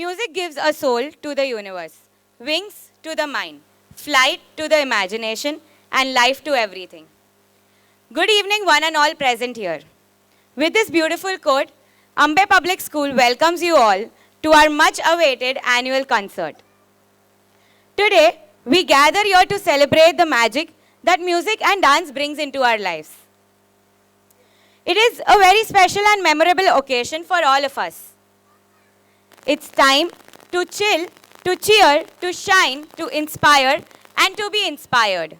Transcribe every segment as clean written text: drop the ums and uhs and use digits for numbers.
Music gives a soul to the universe, wings to the mind, flight to the imagination, and life to everything. Good evening, one and all present here. With this beautiful quote, Ambe Public School welcomes you all to our much awaited annual concert. Today, we gather here to celebrate the magic that music and dance brings into our lives. It is a very special and memorable occasion for all of us. It's time to chill, to cheer, to shine, to inspire, and to be inspired.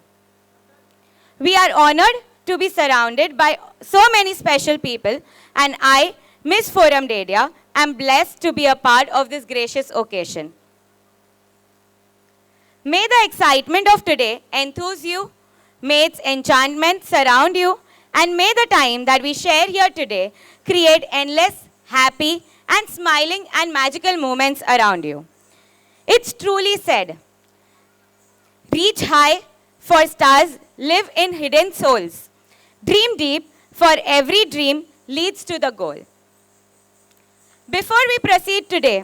We are honored to be surrounded by so many special people, and I, Miss Forum Dedia, am blessed to be a part of this gracious occasion. May the excitement of today enthuse you, may its enchantment surround you, and may the time that we share here today create endless, happy, and smiling and magical moments around you. It's truly said, reach high, for stars live in hidden souls. Dream deep, for every dream leads to the goal. Before we proceed today,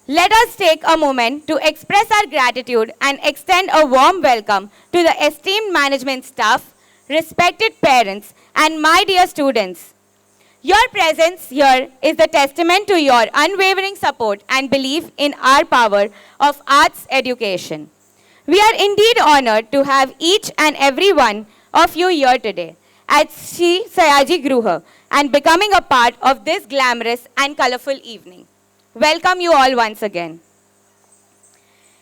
let us take a moment to express our gratitude and extend a warm welcome to the esteemed management staff, respected parents, and my dear students. Your presence here is the testament to your unwavering support and belief in our power of arts education. We are indeed honored to have each and every one of you here today at Sri Sayaji Gruha and becoming a part of this glamorous and colorful evening. Welcome you all once again.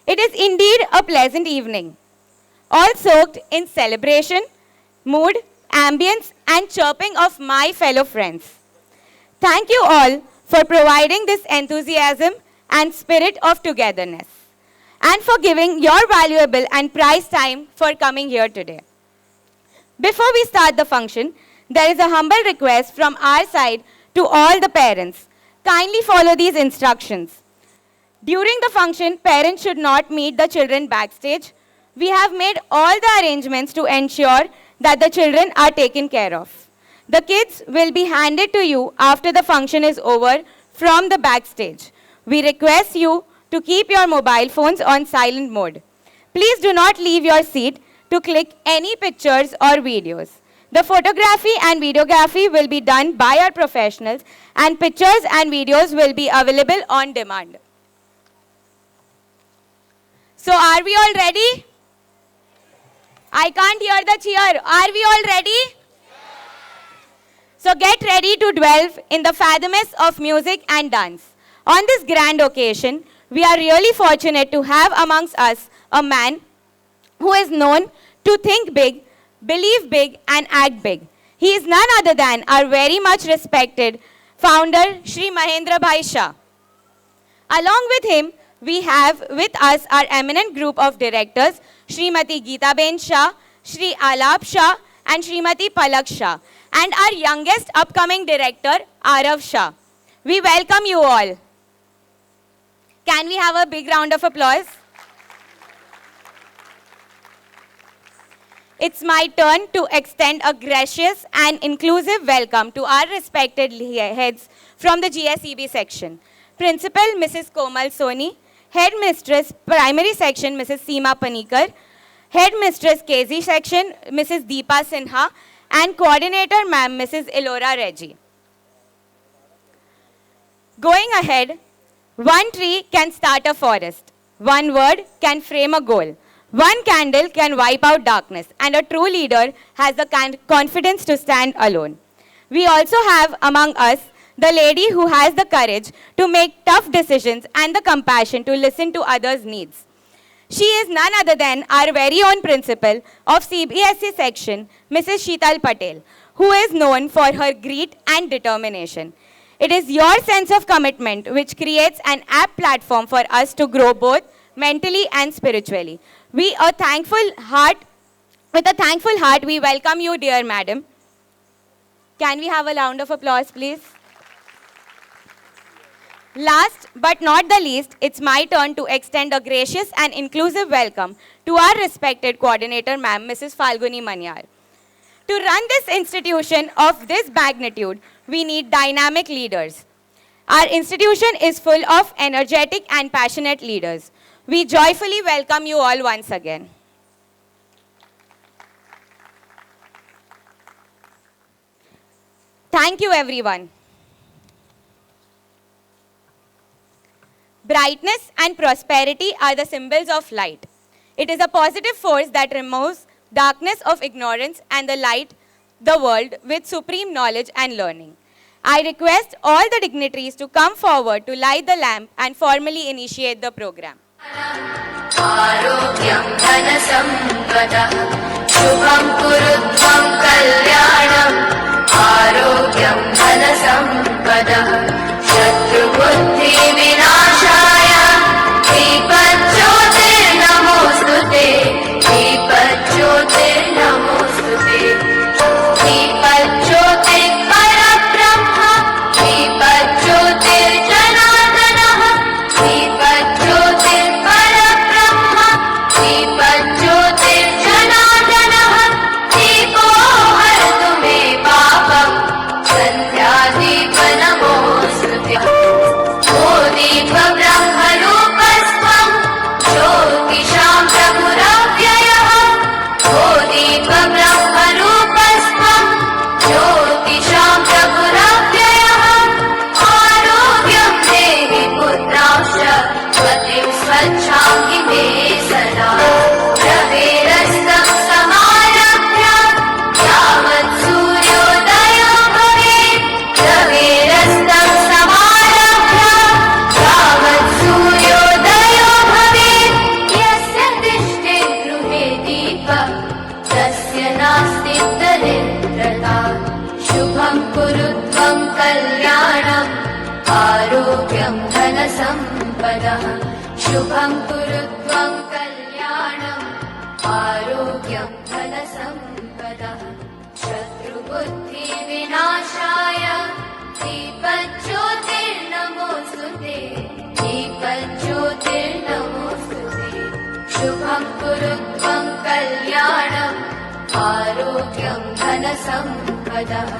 It is indeed a pleasant evening, all soaked in celebration, mood, ambience, and chirping of my fellow friends. Thank you all for providing this enthusiasm and spirit of togetherness, and for giving your valuable and prized time for coming here today. Before we start the function, there is a humble request from our side to all the parents. Kindly follow these instructions. During the function, parents should not meet the children backstage. We have made all the arrangements to ensure that the children are taken care of. The kids will be handed to you after the function is over from the backstage. We request you to keep your mobile phones on silent mode. Please do not leave your seat to click any pictures or videos. The photography and videography will be done by our professionals, and pictures and videos will be available on demand. So are we all ready? I can't hear the cheer. Are we all ready? So get ready to delve in the fathomless of music and dance. On this grand occasion, we are really fortunate to have amongst us a man who is known to think big, believe big, and act big. He is none other than our very much respected founder, Shri Mahendra Bhai Shah. Along with him, we have with us our eminent group of directors, Srimati Geeta Ben Shah, Shri Alap Shah, and Srimati Palak Shah, and our youngest upcoming director, Arav Shah. We welcome you all. Can we have a big round of applause? It's my turn to extend a gracious and inclusive welcome to our respected heads from the GSEB section. Principal, Mrs. Komal Soni, Headmistress, Primary Section, Mrs. Seema Panikar, Headmistress, KZ Section, Mrs. Deepa Sinha, and Coordinator, Ma'am, Mrs. Elora Reggie. Going ahead, one tree can start a forest. One word can frame a goal. One candle can wipe out darkness, and a true leader has the confidence to stand alone. We also have among us the lady who has the courage to make tough decisions and the compassion to listen to others' needs. She is none other than our very own principal of CBSE section, Mrs. Sheetal Patel, who is known for her grit and determination. It is your sense of commitment which creates an apt platform for us to grow both mentally and spiritually. With a thankful heart, we welcome you, dear madam. Can we have a round of applause, please? Last but not the least, it's my turn to extend a gracious and inclusive welcome to our respected coordinator, ma'am, Mrs. Falguni Manyar. To run this institution of this magnitude, we need dynamic leaders. Our institution is full of energetic and passionate leaders. We joyfully welcome you all once again. Thank you, everyone. Brightness and prosperity are the symbols of light. It is a positive force that removes darkness of ignorance and the light the world with supreme knowledge and learning. I request all the dignitaries to come forward to light the lamp and formally initiate the program. आरोग्यं धनसम्पदः शुभं कुरुध्वं कल्याणम् आरोग्यं धनसम्पदः शत्रुबुद्धिविनाशाय दीपज्योतिर्नमोऽस्तुते दीपज्योतिर्नमोऽस्तुते दीपज्योतिः परब्रह्म दीपज्योतिर्जनार्दनः दीपज्योतिः परब्रह्म दीपज्योतिर्जनार्दनः दीपो हरतु मे पापम् सन्ध्यादीपनमोऽस्तुते ओ दीपब्रह्मरूपस्त्वं ज्योतिषां प्रभुरव्ययः ओ दीपब्रह्मरूपस्त्वं ज्योतिषां प्रभुरव्ययः आरोग्यं देहि पुत्रांश्च गतिं स्वच्छां मे सदा रवेरस्तं समारभ्य यावत् सूर्योदयो भवेत् रवेरस्तं समारभ्य यावत् सूर्योदयो भवेत् यस्य तिष्ठे गृहे दीपः तस्य नास्ति दरिद्रता शुभं कुरुध्वं कल्याणम् आरोग्यं धनसम्पदः शुभं कुरुध्वं कल्याणम् आरोग्यं धनसम्पदः शत्रुबुद्धिविनाशाय दीपज्योतिर्नमोऽस्तुते दीपज्योतिर्नमोऽस्तुते शुभं कुरुध्वं कल्याणम् आरोग्यं धनसम्पदः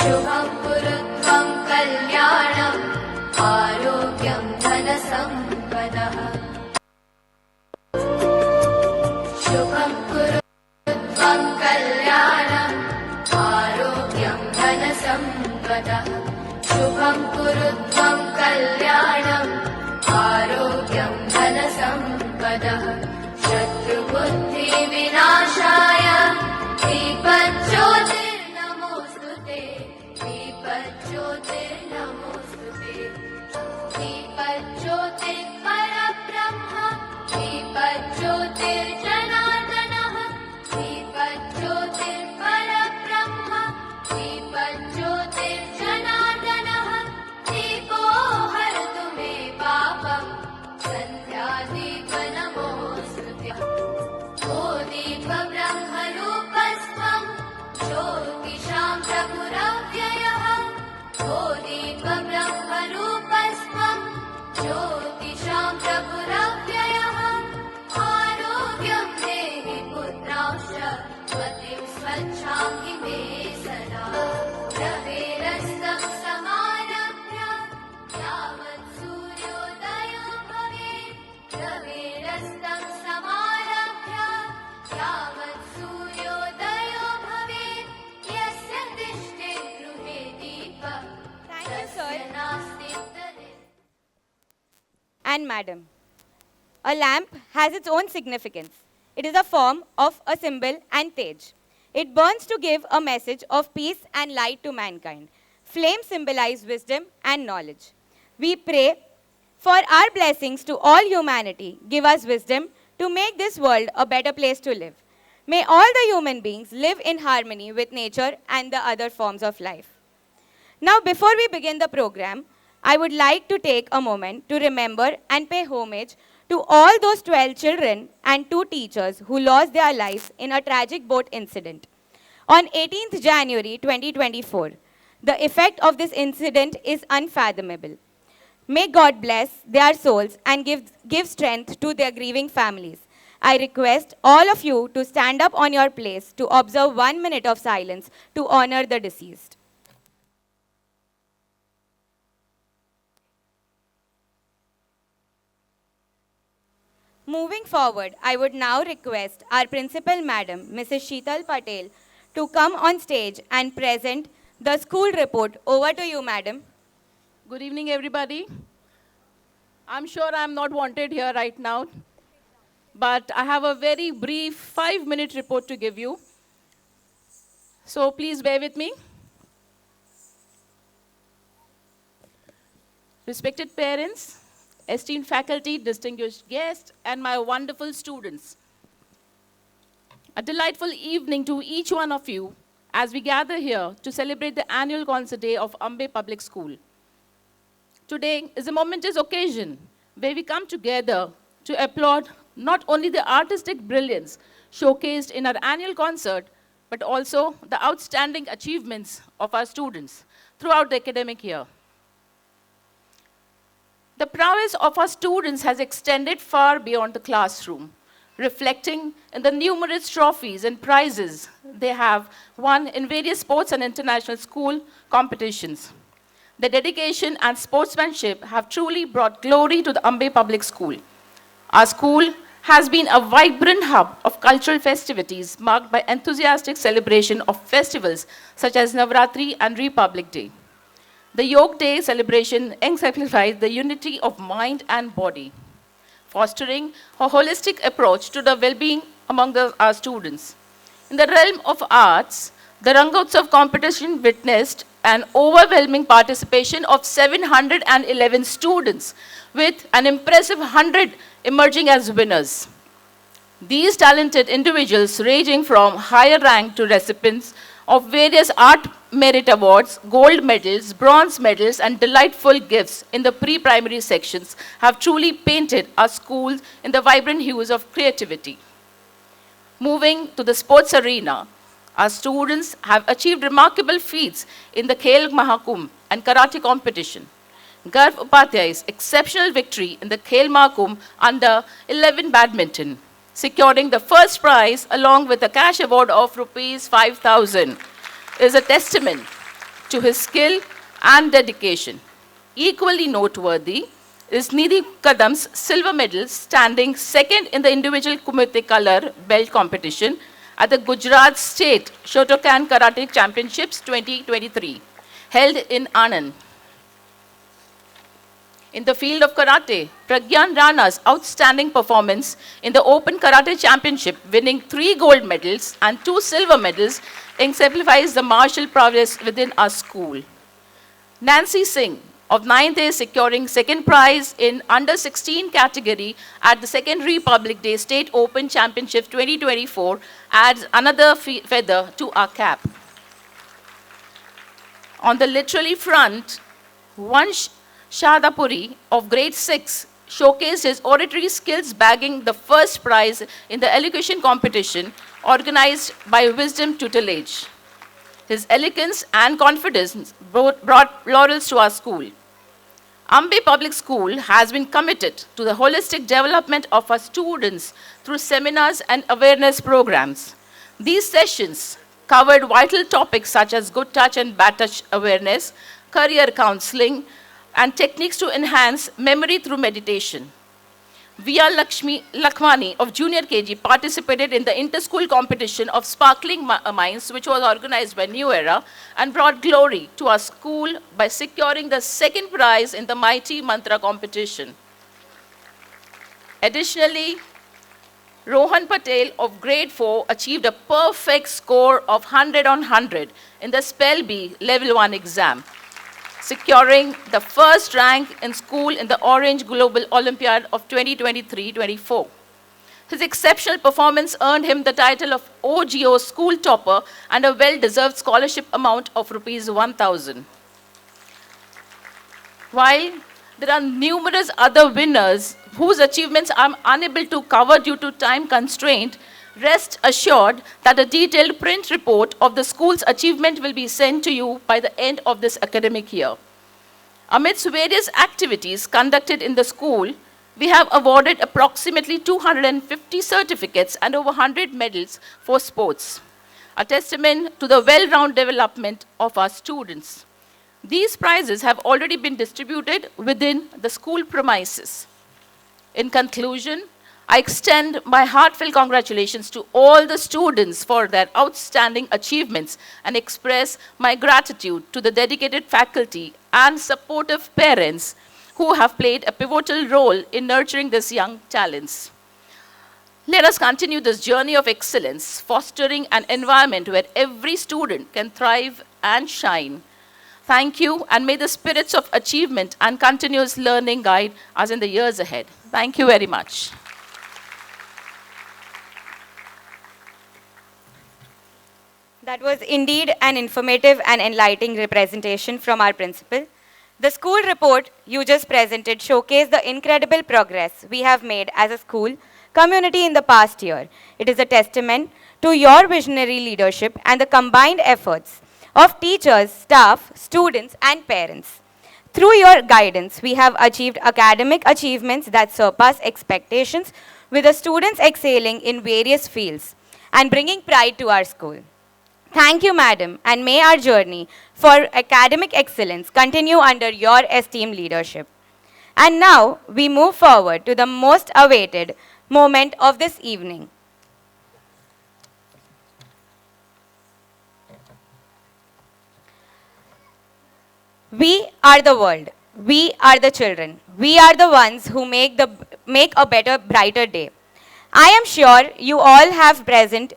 शुभं कुरुध्वं कल्याणम् आरोग्यं धनसम्पदः शुभं कुरुध्वं कल्याणम् आरोग्यं धनसम्पदः शुभं कुरुध्वं कल्याणम् आरोग्यं धनसम्पदः शत्रुबुद्धिविनाशाय दीपज्योतिर्नमोऽस्तुते दीपज्योतिर्नमोऽस्तुते दीपज्योतिः परब्रह्म दीपज्योतिर्जनार्दनः दीपज्योतिः परब्रह्म दीपज्योतिर्जनार्दनः दीपो हरतु मे पापम् सन्ध्यादीपनमोऽस्तुते ओ दीपब्रह्मरूपस्त्वं ज्योतिषां प्रभुरव्ययः ओ दीपब्रह्मरूपस्त्वं ज्योतिषां प्रभुरव्ययः आरोग्यं देहि पुत्रांश्च गतिं स्वच्छां मे सदा रवेरस्तं समारभ्य यावत् सूर्योदयो भवेत् रवेरस्तं समारभ्य यावत् सूर्योदयो भवेत् यस्य तिष्ठे गृहे दीपः Thank you, sir. तस्य नास्ति दरिद्रता And madam, a lamp has its own significance. It is a form of a symbol and tej. It burns to give a message of peace and light to mankind. Flames symbolize wisdom and knowledge. We pray for our blessings to all humanity. Give us wisdom to make this world a better place to live. May all the human beings live in harmony with nature and the other forms of life. Now, before we begin the program, I would like to take a moment to remember and pay homage to all those 12 children and 2 teachers who lost their lives in a tragic boat incident. On 18th January 2024, the effect of this incident is unfathomable. May God bless their souls and give strength to their grieving families. I request all of you to stand up on your place to observe 1 minute of silence to honor the deceased. Moving forward, I would now request our principal madam, Mrs. Sheetal Patel, to come on stage and present the school report. Over to you, madam. Good evening, everybody. I'm sure I'm not wanted here right now, but I have a very brief 5-minute report to give you. So please bear with me. Respected parents, esteemed faculty, distinguished guests, and my wonderful students. A delightful evening to each one of you as we gather here to celebrate the annual concert day of Ambe Public School. Today is a momentous occasion where we come together to applaud not only the artistic brilliance showcased in our annual concert, but also the outstanding achievements of our students throughout the academic year. The prowess of our students has extended far beyond the classroom, reflecting in the numerous trophies and prizes they have won in various sports and international school competitions. Their dedication and sportsmanship have truly brought glory to the Ambe Public School. Our school has been a vibrant hub of cultural festivities marked by enthusiastic celebration of festivals such as Navratri and Republic Day. The Yoga Day celebration exemplifies the unity of mind and body, fostering a holistic approach to the well-being among our students. In the realm of arts, the Rangotsav competition witnessed an overwhelming participation of 711 students, with an impressive 100 emerging as winners. These talented individuals, ranging from higher rank to recipients of various art merit awards, gold medals, bronze medals, and delightful gifts in the pre-primary sections, have truly painted our schools in the vibrant hues of creativity. Moving to the sports arena, our students have achieved remarkable feats in the Khel Mahakumbh and karate competition. Garv Upadhyay's exceptional victory in the Khel Mahakumbh under 11 badminton, securing the first prize along with a cash award of rupees 5,000, is a testament to his skill and dedication. Equally noteworthy is Nidhi Kadam's silver medal, standing second in the individual Kumite color belt competition at the Gujarat State Shotokan Karate Championships 2023, held in Anand. In the field of karate, Pragyan Rana's outstanding performance in the Open Karate Championship, winning 3 gold medals and 2 silver medals, exemplifies the martial prowess within our school. Nancy Singh of 9th A securing second prize in under 16 category at the Second Republic Day State Open Championship 2024 adds another feather to our cap. On the literary front, Vansh Shadapuri of grade 6 showcased his oratory skills, bagging the first prize in the elocution competition organized by Wisdom Tutelage. His elegance and confidence brought laurels to our school. Ambe Public School has been committed to the holistic development of our students through seminars and awareness programs. These sessions covered vital topics such as good touch and bad touch awareness, career counseling, and techniques to enhance memory through meditation. Via Lakhmani of Junior KG participated in the inter-school competition of Sparkling Minds, which was organized by New Era, and brought glory to our school by securing the second prize in the Mighty Mantra competition. Additionally, Rohan Patel of grade 4 achieved a perfect score of 100 on 100 in the Spell B Level 1 exam, securing the first rank in school in the Orange Global Olympiad of 2023-24. His exceptional performance earned him the title of OGO School Topper and a well-deserved scholarship amount of rupees 1,000. While there are numerous other winners whose achievements I'm unable to cover due to time constraint, rest assured that a detailed print report of the school's achievement will be sent to you by the end of this academic year. Amidst various activities conducted in the school, we have awarded approximately 250 certificates and over 100 medals for sports, a testament to the well-rounded development of our students. These prizes have already been distributed within the school premises. In conclusion, I extend my heartfelt congratulations to all the students for their outstanding achievements and express my gratitude to the dedicated faculty and supportive parents who have played a pivotal role in nurturing these young talents. Let us continue this journey of excellence, fostering an environment where every student can thrive and shine. Thank you, and may the spirits of achievement and continuous learning guide us in the years ahead. Thank you very much. That was indeed an informative and enlightening representation from our principal. The school report you just presented showcased the incredible progress we have made as a school community in the past year. It is a testament to your visionary leadership and the combined efforts of teachers, staff, students, and parents. Through your guidance, we have achieved academic achievements that surpass expectations, with the students excelling in various fields and bringing pride to our school. Thank you, madam, and may our journey for academic excellence continue under your esteemed leadership. And now we move forward to the most awaited moment of this evening. We are the world. We are the children. We are the ones who make a better, brighter day. I am sure you all have present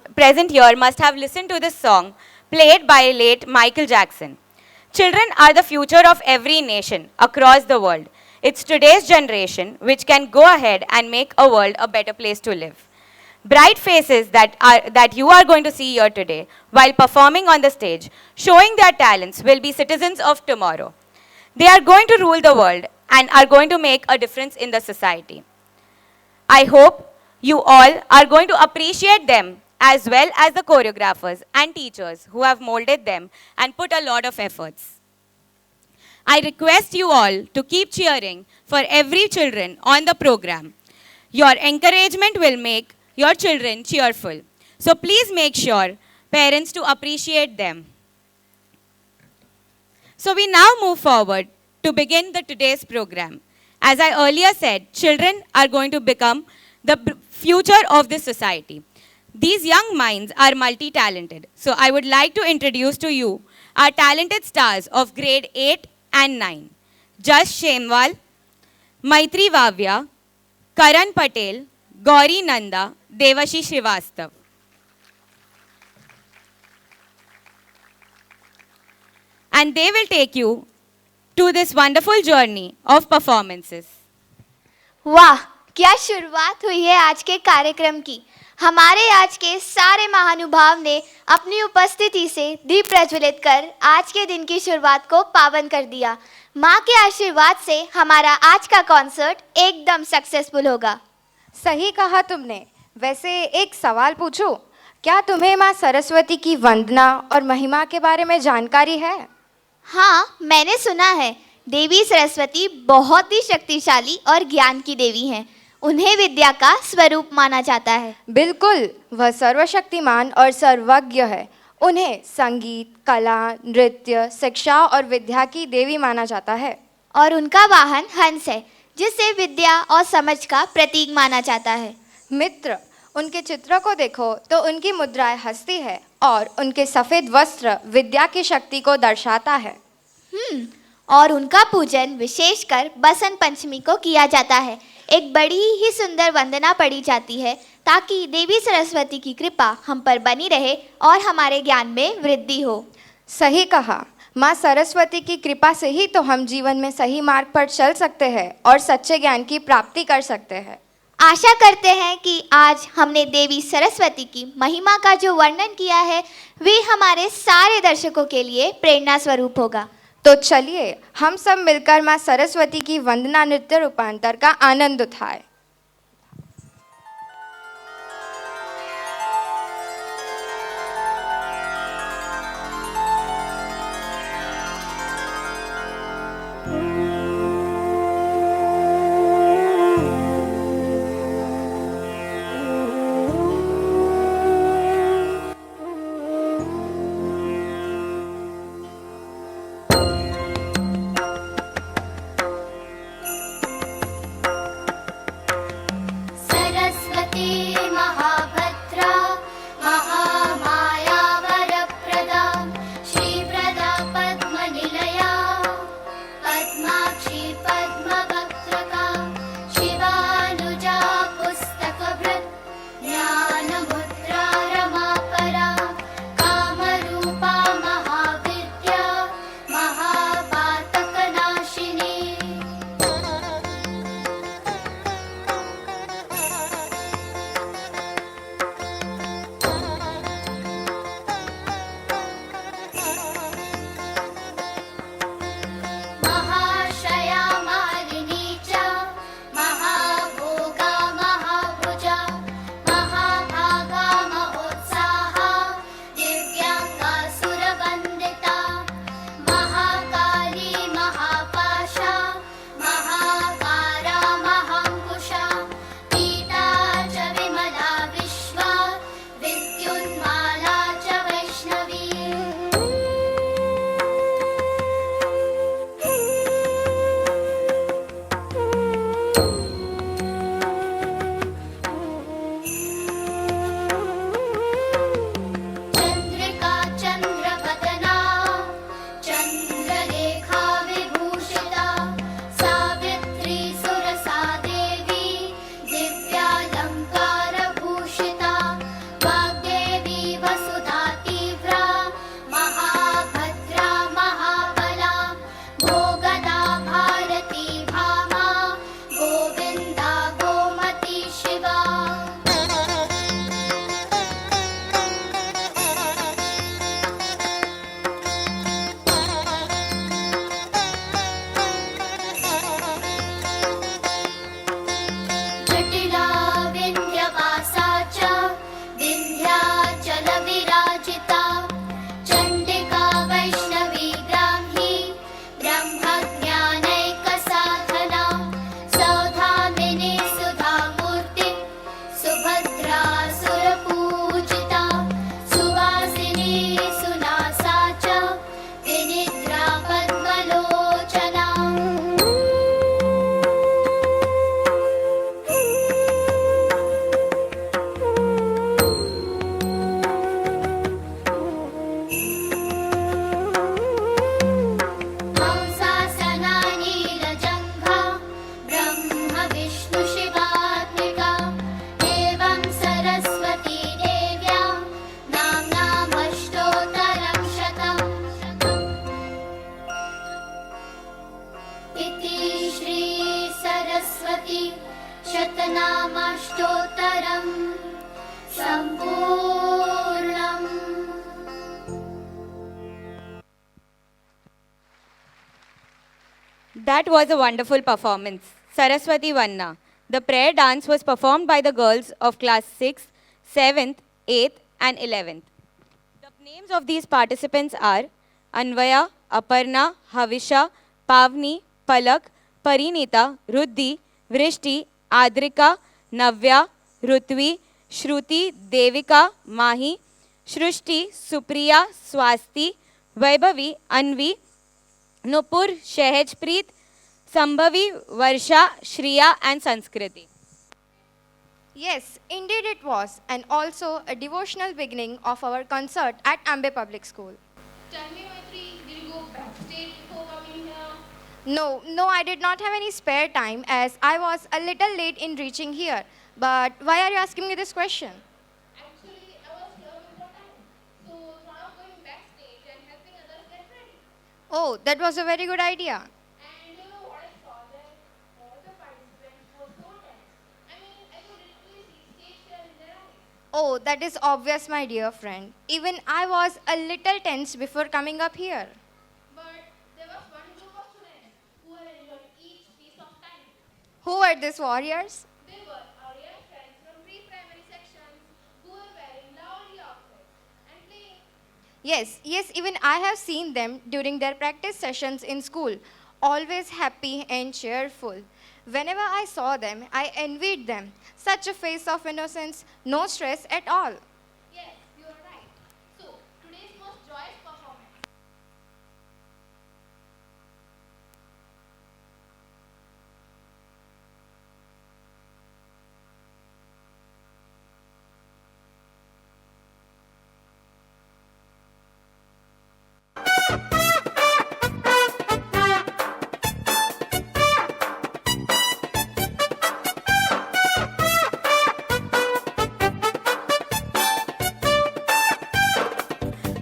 here must have listened to this song played by late Michael Jackson. Children are the future of every nation across the world. It's today's generation which can go ahead and make a world a better place to live. Bright faces that you are going to see here today while performing on the stage, showing their talents, will be citizens of tomorrow. They are going to rule the world and are going to make a difference in the society. I hope you all are going to appreciate them as well as the choreographers and teachers who have molded them and put a lot of efforts. I request you all to keep cheering for every children on the program. Your encouragement will make your children cheerful. So please make sure parents to appreciate them. So we now move forward to begin today's program. As I earlier said, children are going to become the future of this society. These young minds are multi-talented. So I would like to introduce to you our talented stars of grade 8 and 9. Jash Shemwal, Maitri Vavya, Karan Patel, Gauri Nanda, Devashi Srivastav. And they will take you to this wonderful journey of performances. वाह, क्या शुरुआत हुई है आज के कार्यक्रम की। हमारे आज के सारे महानुभाव ने अपनी उपस्थिति से दीप प्रज्वलित कर आज के दिन की शुरुआत को पावन कर दिया। माँ के आशीर्वाद से हमारा आज का कॉन्सर्ट एकदम सक्सेसफुल होगा। सही कहा तुमने। वैसे एक सवाल पूछूं, क्या तुम्हें माँ सरस्वती की वंदना और महिमा के बारे में जानकारी है? हाँ, मैंने सुना है। देवी सरस्वती बहुत ही शक्तिशाली और ज्ञान की देवी हैं। उन्हें विद्या का स्वरूप माना जाता है। बिल्कुल, वह सर्वशक्तिमान और सर्वज्ञ है। उन्हें संगीत, कला, नृत्य, शिक्षा और विद्या की देवी माना जाता है। और उनका वाहन हंस है, जिसे विद्या और समझ का प्रतीक माना जाता है। मित्र, उनके चित्र को देखो तो उनकी मुद्राएं हंसती है और उनके सफ़ेद वस्त्र विद्या की शक्ति को दर्शाता है। और उनका पूजन विशेषकर बसंत पंचमी को किया जाता है। एक बड़ी ही सुंदर वंदना पढ़ी जाती है ताकि देवी सरस्वती की कृपा हम पर बनी रहे और हमारे ज्ञान में वृद्धि हो। सही कहा। माँ सरस्वती की कृपा से ही तो हम जीवन में सही मार्ग पर चल सकते हैं और सच्चे ज्ञान की प्राप्ति कर सकते हैं। आशा करते हैं कि आज हमने देवी सरस्वती की महिमा का जो वर्णन किया है वे हमारे सारे दर्शकों के लिए प्रेरणा स्वरूप होगा। तो चलिए हम सब मिलकर माँ सरस्वती की वंदना नृत्य रूपांतर का आनंद उठाएं। That was a wonderful performance. Saraswati Vanna. The prayer dance was performed by the girls of class 6th, 7th, 8th, and 11th. The names of these participants are Anvaya, Aparna, Havisha, Pavni, Palak, Parinita, Ruddhi, Vrishti, Adrika, Navya, Rutvi, Shruti, Devika, Mahi, Shrushti, Supriya, Swasti, Vaibhavi, Anvi, Nupur, Shehajpreet, Sambhavi, Varsha, Shriya, and Sanskriti. Yes, indeed it was, and also a devotional beginning of our concert at Ambe Public School. Tell me, Maitri, did you go backstage before coming here? No, I did not have any spare time as I was a little late in reaching here. But why are you asking me this question? Actually, I was here before time. So now I'm going backstage and helping others get ready. Oh, that was a very good idea. And you know what I saw there? All the participants were so tense. I mean, I could literally see stage fear in their eyes. Oh, that is obvious, my dear friend. Even I was a little tense before coming up here. But there was one group of students who were enjoying each piece of time. Who were these warriors? They were our young friends from pre-primary sections who were wearing lovely outfits and playing. Yes, even I have seen them during their practice sessions in school. Always happy and cheerful. Whenever I saw them, I envied them. Such a face of innocence, no stress at all. Yes, you are right. So, today's most joyous performance.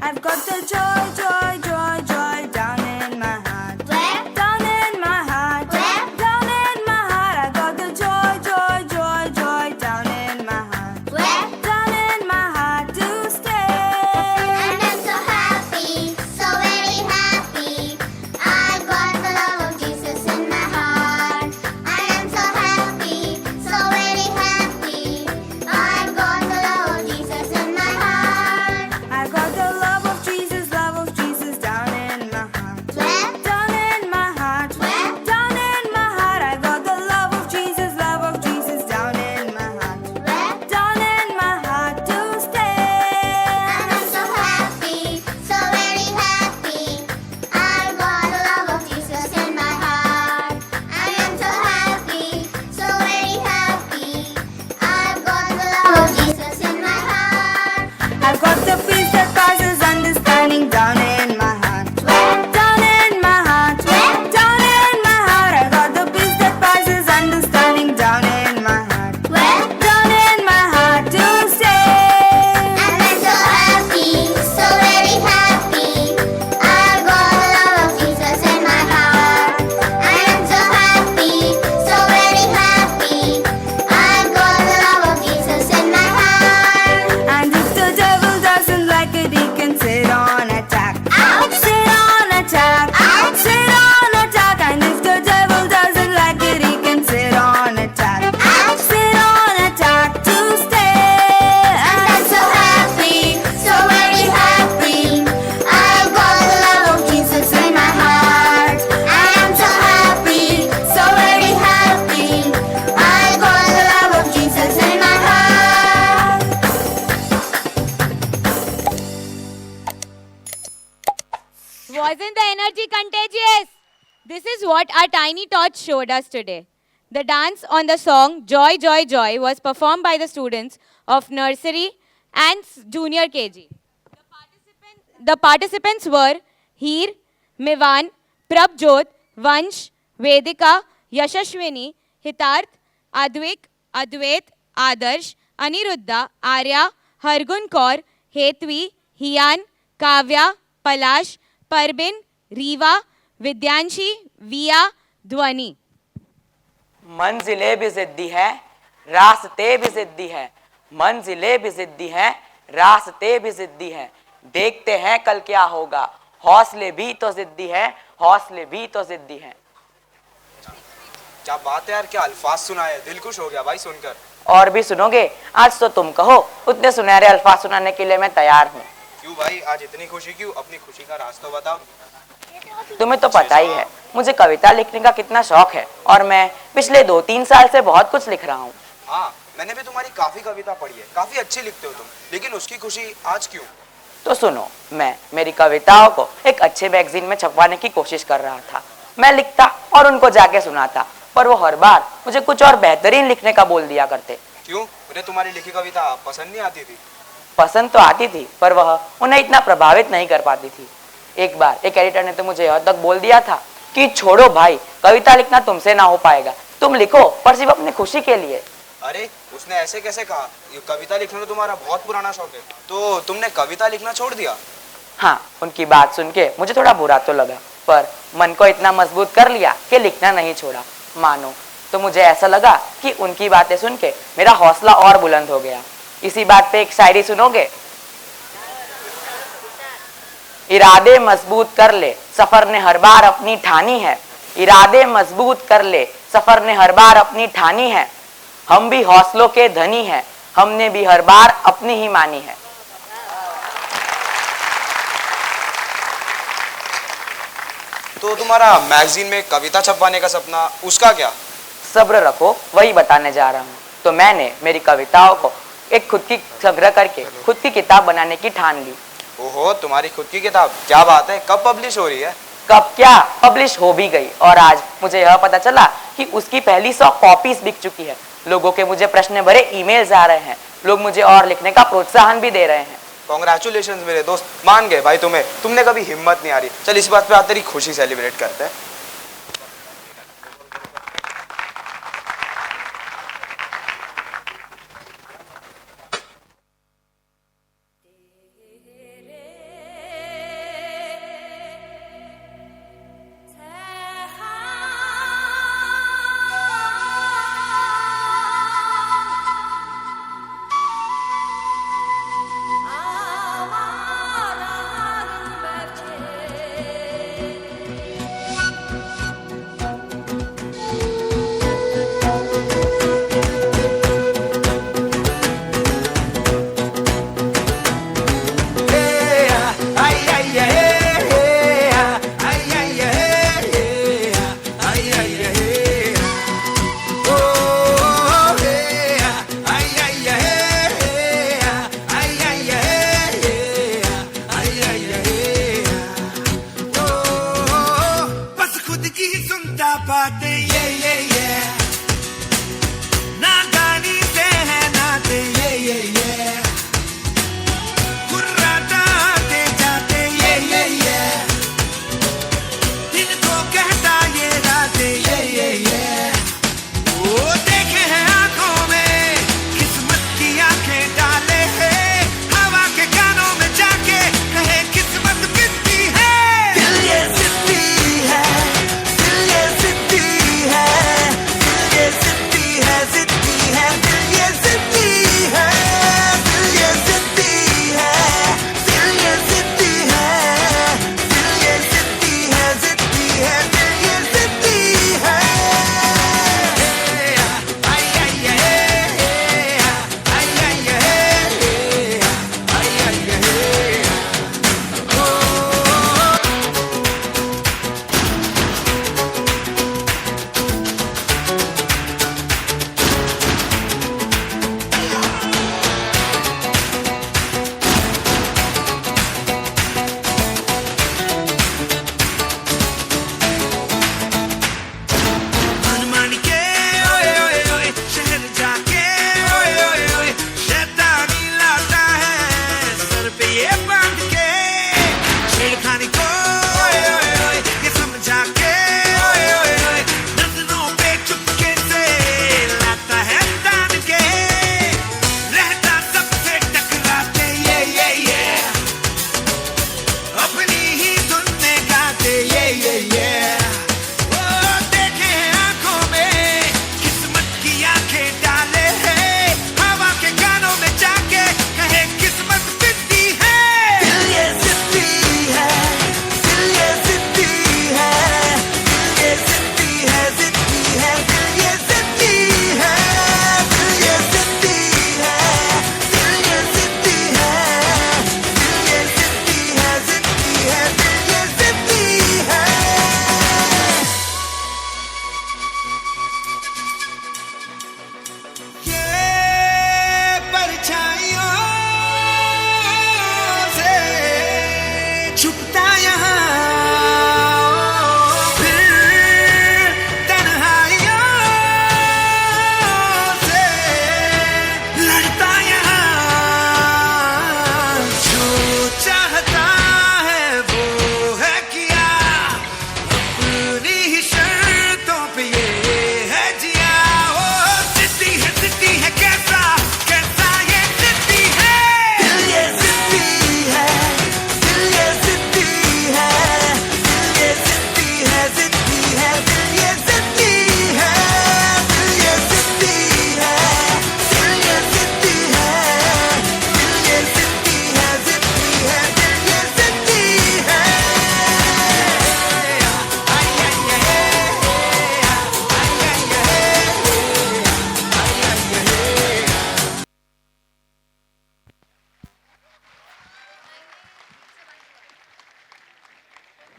I've got the joy, joy, joy, joy down in my heart. Down in my heart. Down in my heart. I got the joy, joy, joy, joy down in my heart. Down in my heart to stay. And I'm so happy, so very happy. I've got the love of Jesus in my heart. I am so happy, so very happy. I've got the love of Jesus in my heart. I got the love of Jesus down in my heart. Down in my heart. Down in my heart. I got the love of Jesus down in my heart. Down in my heart to stay. And I'm so happy, so very happy. I've got the love of Jesus in my heart. I am so happy, so very happy. I've got the love of Jesus in my heart. I've got the peace that passes understanding down in my heart. Down in my heart. Down in my heart. I got the peace that passes understanding down in my heart. Down in my heart to stay. And I'm so happy, so very happy. I've got the love of Jesus in my heart. I am so happy, so very happy. I've got the love of Jesus in my heart. And if the devil doesn't like it, he can sit on attack. Sit on attack. Sit on attack. And if the devil doesn't like it, he can sit on attack. Sit on attack to stay. And I'm so happy, so very happy. I've got the love of Jesus in my heart. I am so happy, so very happy. I've got the love of Jesus in my heart. Wasn't the energy contagious? This is what our tiny torch showed us today. The dance on the song Joy, Joy, Joy was performed by the students of nursery and junior KG. The participants were Heer, Mivan, Prabjot, Vansh, Vedika, Yashashwini, Hitarth, Advik, Advait, Adarsh, Aniruddha, Arya, Hargun Kaur, Hetvi, Hiyan, Kavya, Palash, Parbin, Riva, Vidyanshi, Via, Dhwani. मंजिलें भी जिद्दी है, रास्ते भी जिद्दी है। मंजिलें भी जिद्दी है, रास्ते भी जिद्दी है। देखते हैं कल क्या होगा, हौसले भी तो जिद्दी है, हौसले भी तो जिद्दी है। क्या बात है यार, क्या अल्फाज सुनाए, दिल खुश हो गया भाई सुनकर। और भी सुनोगे? आज तो तुम कहो, उतने सुनहरे अल्फाज सुनाने के लिए मैं तैयार हूँ। क्यों भाई, आज इतनी खुशी क्यों? अपनी खुशी का राज तो बताओ। तुम्हें तो पता ही है मुझे कविता लिखने का कितना शौक है, और मैं पिछले 2-3 साल से बहुत कुछ लिख रहा हूँ। हाँ, मैंने भी तुम्हारी काफी कविता पढ़ी है, काफी अच्छी लिखते हो तुम, लेकिन उसकी खुशी आज क्यों? तो सुनो, मैं मेरी कविताओं को एक अच्छे मैगजीन में छपवाने की कोशिश कर रहा था। मैं लिखता और उनको जाके सुनाता, पर वो हर बार मुझे कुछ और बेहतरीन लिखने का बोल दिया करते। क्यों? उन्हें तुम्हारी लिखी कविता पसंद नहीं आती थी? पसंद तो आती थी, पर वह उन्हें इतना प्रभावित नहीं कर पाती थी। एक बार एक एडिटर ने तो मुझे यह तक बोल दिया था कि छोड़ो भाई, कविता लिखना तुमसे ना हो पाएगा, तुम लिखो पर सिर्फ अपनी खुशी के लिए। अरे, उसने ऐसे कैसे कहा? ये कविता लिखना तो तुम्हारा बहुत पुराना शौक है, तो तुमने कविता लिखना छोड़ दिया? हाँ, उनकी बात सुन के मुझे थोड़ा बुरा तो लगा, पर मन को इतना मजबूत कर लिया कि लिखना नहीं छोड़ा। मानो तो मुझे ऐसा लगा कि उनकी बातें सुन के मेरा हौसला और बुलंद हो गया। इसी बात पे एक शायरी सुनोगे? इरादे मजबूत कर ले, सफर ने हर बार अपनी ठानी है। इरादे मजबूत कर ले, सफर ने हर बार अपनी ठानी है। हम भी हौसलों के धनी हैं, हमने भी हर बार अपनी ही मानी है। तो तुम्हारा मैगजीन में कविता छपवाने का सपना, उसका क्या? सब्र रखो, वही बताने जा रहा हूँ। तो मैंने मेरी कविताओं को एक खुद की संग्रह करके खुद की किताब बनाने की ठान ली। ओहो, तुम्हारी खुद की किताब, क्या बात है, कब पब्लिश हो रही है? कब क्या, पब्लिश हो भी गई, और आज मुझे यह पता चला कि उसकी पहली 100 कॉपीज बिक चुकी है। लोगों के मुझे प्रश्न भरे ईमेल्स आ रहे हैं, लोग मुझे और लिखने का प्रोत्साहन भी दे रहे हैं। कॉन्ग्रेचुलेशन मेरे दोस्त, मान गए भाई तुम्हें, तुमने कभी हिम्मत नहीं हारी। चल इस बात पे आज तेरी खुशी सेलिब्रेट करते हैं।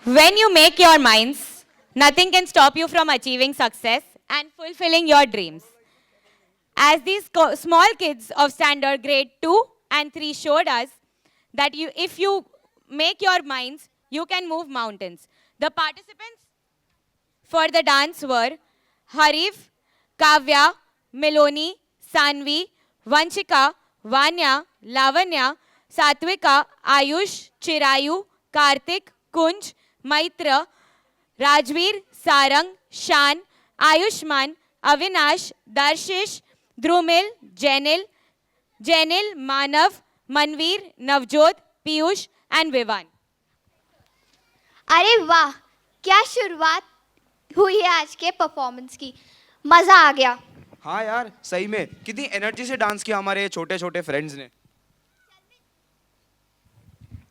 When you make your minds, nothing can stop you from achieving success and fulfilling your dreams. As these small kids of standard grade 2 and 3 showed us that if you make your minds, you can move mountains. The participants for the dance were Harif, Kavya, Meloni, Sanvi, Vanchika, Vanya, Lavanya, Satvika, Ayush, Chirayu, Kartik, Kunj, Maitra, Rajveer, Sarang, Shan, Ayushman, Avinash, Darshish, Drumil, Jenil, Manav, Manveer, Navjot, Piyush and Vivan. अरे वाह, क्या शुरुआत हुई है आज के performance की। मजा आ गया। हाँ यार, सही में कितनी एनर्जी से डांस किया हमारे छोटे छोटे फ्रेंड्स ने।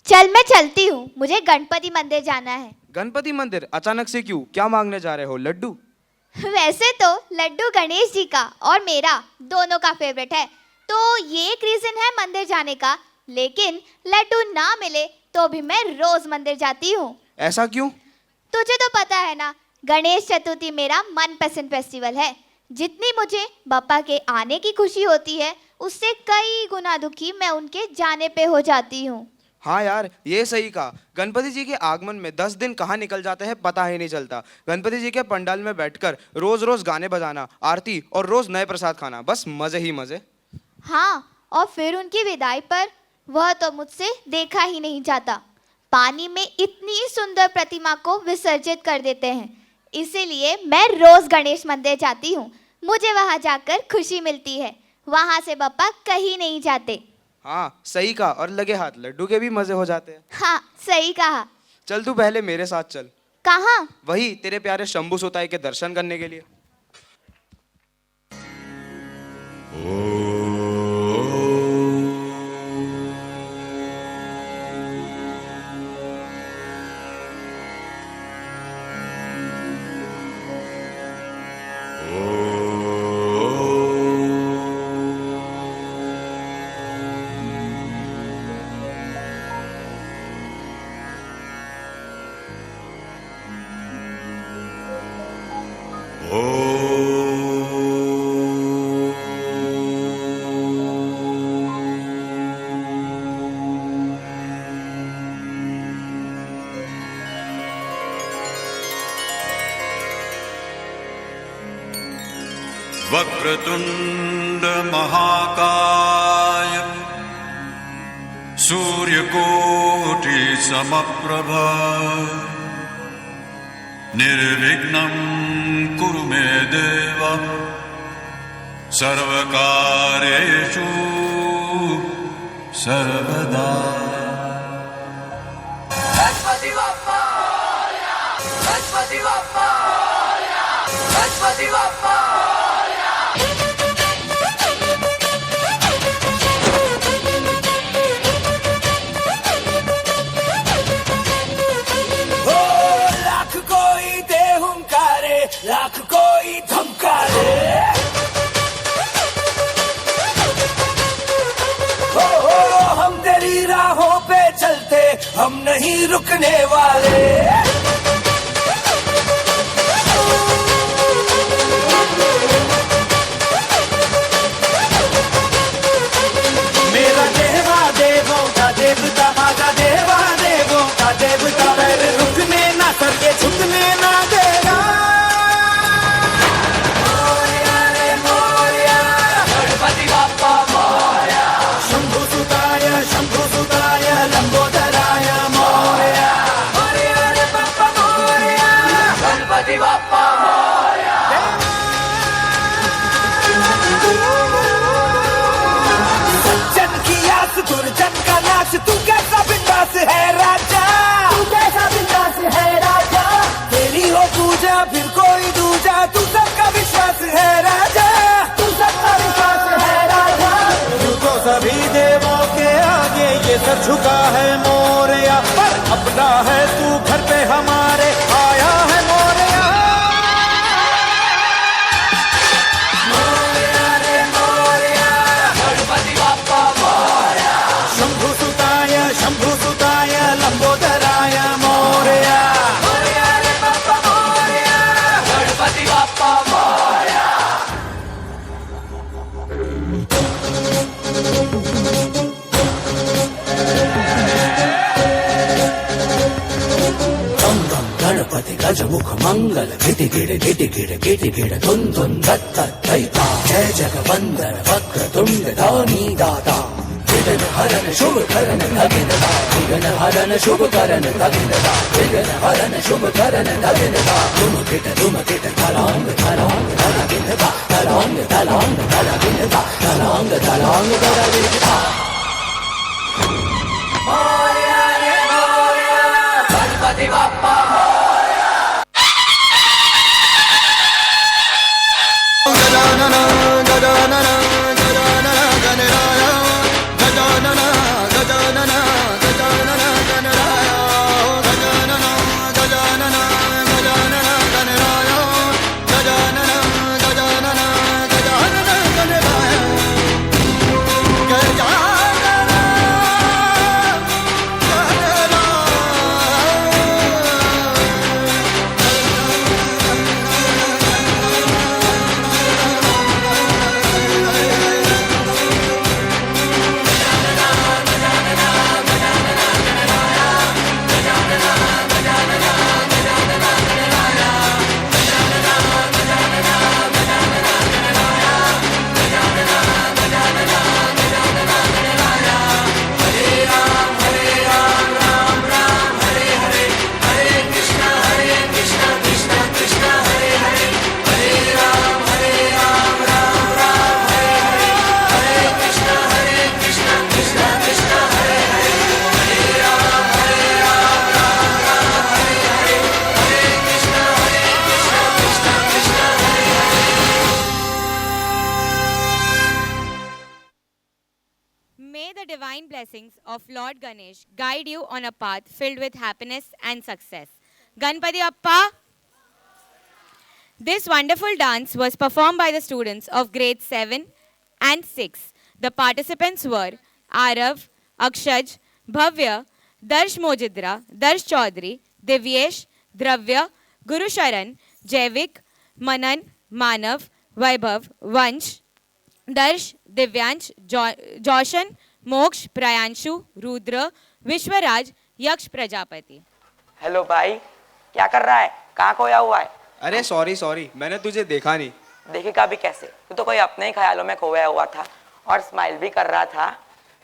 चल मैं चलती हूँ, मुझे गणपति मंदिर जाना है। गणपति मंदिर अचानक से क्यों? क्या मांगने जा रहे हो? लड्डू? वैसे तो लड्डू गणेश जी का और मेरा दोनों का फेवरेट है, तो ये एक रीजन है मंदिर जाने का। लेकिन लड्डू ना मिले तो भी मैं रोज मंदिर जाती हूँ। ऐसा क्यों? तुझे तो पता है ना, गणेश चतुर्थी मेरा मनपसंद फेस्टिवल है। जितनी मुझे बप्पा के आने की खुशी होती है, उससे कई गुना दुखी मैं उनके जाने पे हो जाती हूँ। हाँ यार, ये सही कहा। गणपति जी के आगमन में 10 दिन कहाँ निकल जाते हैं पता ही नहीं चलता। गणपति जी के पंडाल में बैठकर रोज रोज गाने बजाना, आरती और रोज नए प्रसाद खाना, बस मजे ही मजे। हाँ, और फिर उनकी विदाई पर वह तो मुझसे देखा ही नहीं जाता। पानी में इतनी सुंदर प्रतिमा को विसर्जित कर देते हैं। इसीलिए मैं रोज गणेश मंदिर जाती हूँ। मुझे वहाँ जाकर खुशी मिलती है। वहाँ से बप्पा कहीं नहीं जाते। हाँ सही कहा, और लगे हाथ लड्डू के भी मजे हो जाते हैं। हाँ सही कहा। चल तू पहले मेरे साथ चल। कहाँ? वही तेरे प्यारे शंभू सुताई के दर्शन करने के लिए। वक्रतुंड महाकाय सूर्यकोटि समप्रभा निर्विघ्नं कुरु मे देव सर्वकार्येषु सर्वदा। गणपति बप्पा मोरया, गणपति बप्पा मोरया, गणपति बप्पा लाख कोई धमकारे, हो हम तेरी राहों पे चलते, हम नहीं रुकने वाले। मेरा देवा देवों का देवता, माता देवा देवों का देवता, पैर रुकने ना सके झुकने ना देगा। शंभु सुताय लंबोदराय मोरया, मोरया रे बप्पा मोरया, गणपति बप्पा मोरया। सज्जन की आस दुर्जन का नाश, तू कैसा बिंदास है राजा, तू कैसा बिंदास है राजा। तेरी हो पूजा फिर कोई दूजा, तू सबका विश्वास है राजा, तू सबका विश्वास है राजा। तू तो सभी देवों के आगे ये सर झुका है मोरया, पर अपना है तू घर पे हमारे आया है मोरया। मोरया रे मोरया, गणपति बप्पा मोरया, शंभु सुताय लंबोदराय मोरया। गजमुख मंगल गिटि गिड़ धुन दत्त दैता जय जगवंदन वक्र तुंड दानी दाता विघ्न हरन शुभ करन धगिनता विघ्न हरन शुभ करन धगिनता विघ्न हरन शुभ करन धगिनता धुम किट तलांग धगिनता तलांग धगिनता तलांग धगिनता Ganpati Bappa Gajanan Gajanan Gajanan Ganraya Gajanan Gajanan Gajanan Ganraya Gajanan Gajanan Gajanan Ganraya Gajanan Gajanan Gajanan Ganraya May the divine blessings of Lord Ganesh guide you on a path filled with happiness and success. Ganpati Appa. This wonderful dance was performed by the students of grades 7 and 6. The participants were Arav, Akshaj, Bhavya, Darsh Mojidra, Darsh Chaudhary, Divyesh, Dravya, Guru Sharan, Jaivik, Manan, Manav, Vaibhav, Vansh, Darsh, Divyansh, Joshan, Moksh, Prayanshu, Rudra, Vishwaraj, Yaksh Prajapati. Hello भाई, क्या कर रहा है? कहाँ खोया हुआ है? अरे सॉरी मैंने तुझे देखा नहीं। देखेगा भी कैसे? तू तो कोई अपने ही ख्यालों में खोया हुआ था और स्माइल भी कर रहा था।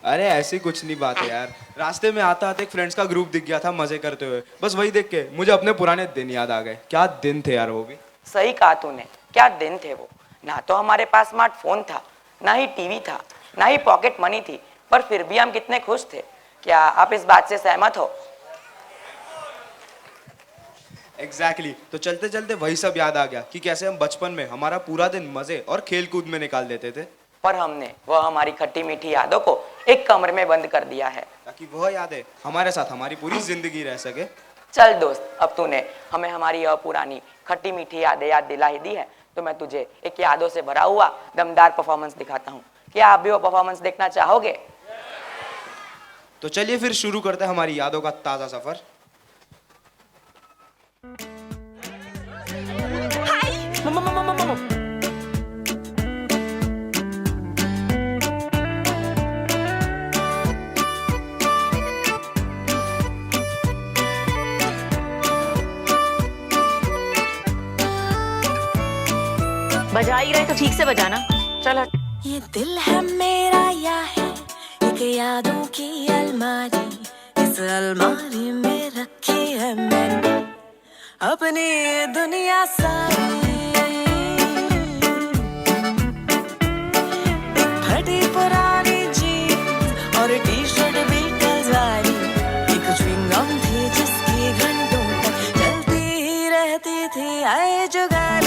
अरे ऐसी कुछ नहीं बात है यार, रास्ते में आता आते एक फ्रेंड्स का ग्रुप दिख गया था मजे करते हुए, बस वही देख के मुझे अपने पुराने दिन याद आ गए। क्या दिन थे यार वो भी। सही कहा तूने, क्या दिन थे वो। ना तो हमारे पास स्मार्टफोन था, ना ही टीवी था, ना ही पॉकेट मनी थी, पर फिर भी हम कितने खुश थे। क्या आप इस बात से सहमत हो? एग्जैक्टली तो चलते चलते वही सब याद आ गया कि कैसे हम बचपन में हमारा पूरा दिन मजे और खेल कूद में निकाल देते थे, पर हमने वह हमारी खट्टी मीठी यादों को एक कमरे में बंद कर दिया है ताकि वह यादें हमारे साथ हमारी पूरी जिंदगी रह सके। चल दोस्त, अब तूने हमें हमारी यह पुरानी खट्टी मीठी यादें याद दिला ही दी है, तो मैं तुझे एक यादों से भरा हुआ दमदार परफॉर्मेंस दिखाता हूँ। क्या आप भी वो परफॉर्मेंस देखना चाहोगे? तो चलिए फिर शुरू करते हैं हमारी यादों का ताजा सफर। बजा ही रहे तो ठीक से बजाना। चल हट। ये दिल है मेरा या है एक यादों की अलमारी, इस अलमारी में रखी है मैंने अपनी ये दुनिया सारी। एक फटी पुरानी जीन्स और टी शर्ट भी कलवारी, एक च्युइंगम थी जिसकी घंटों तक चलती ही रहती थी। आए जुगारी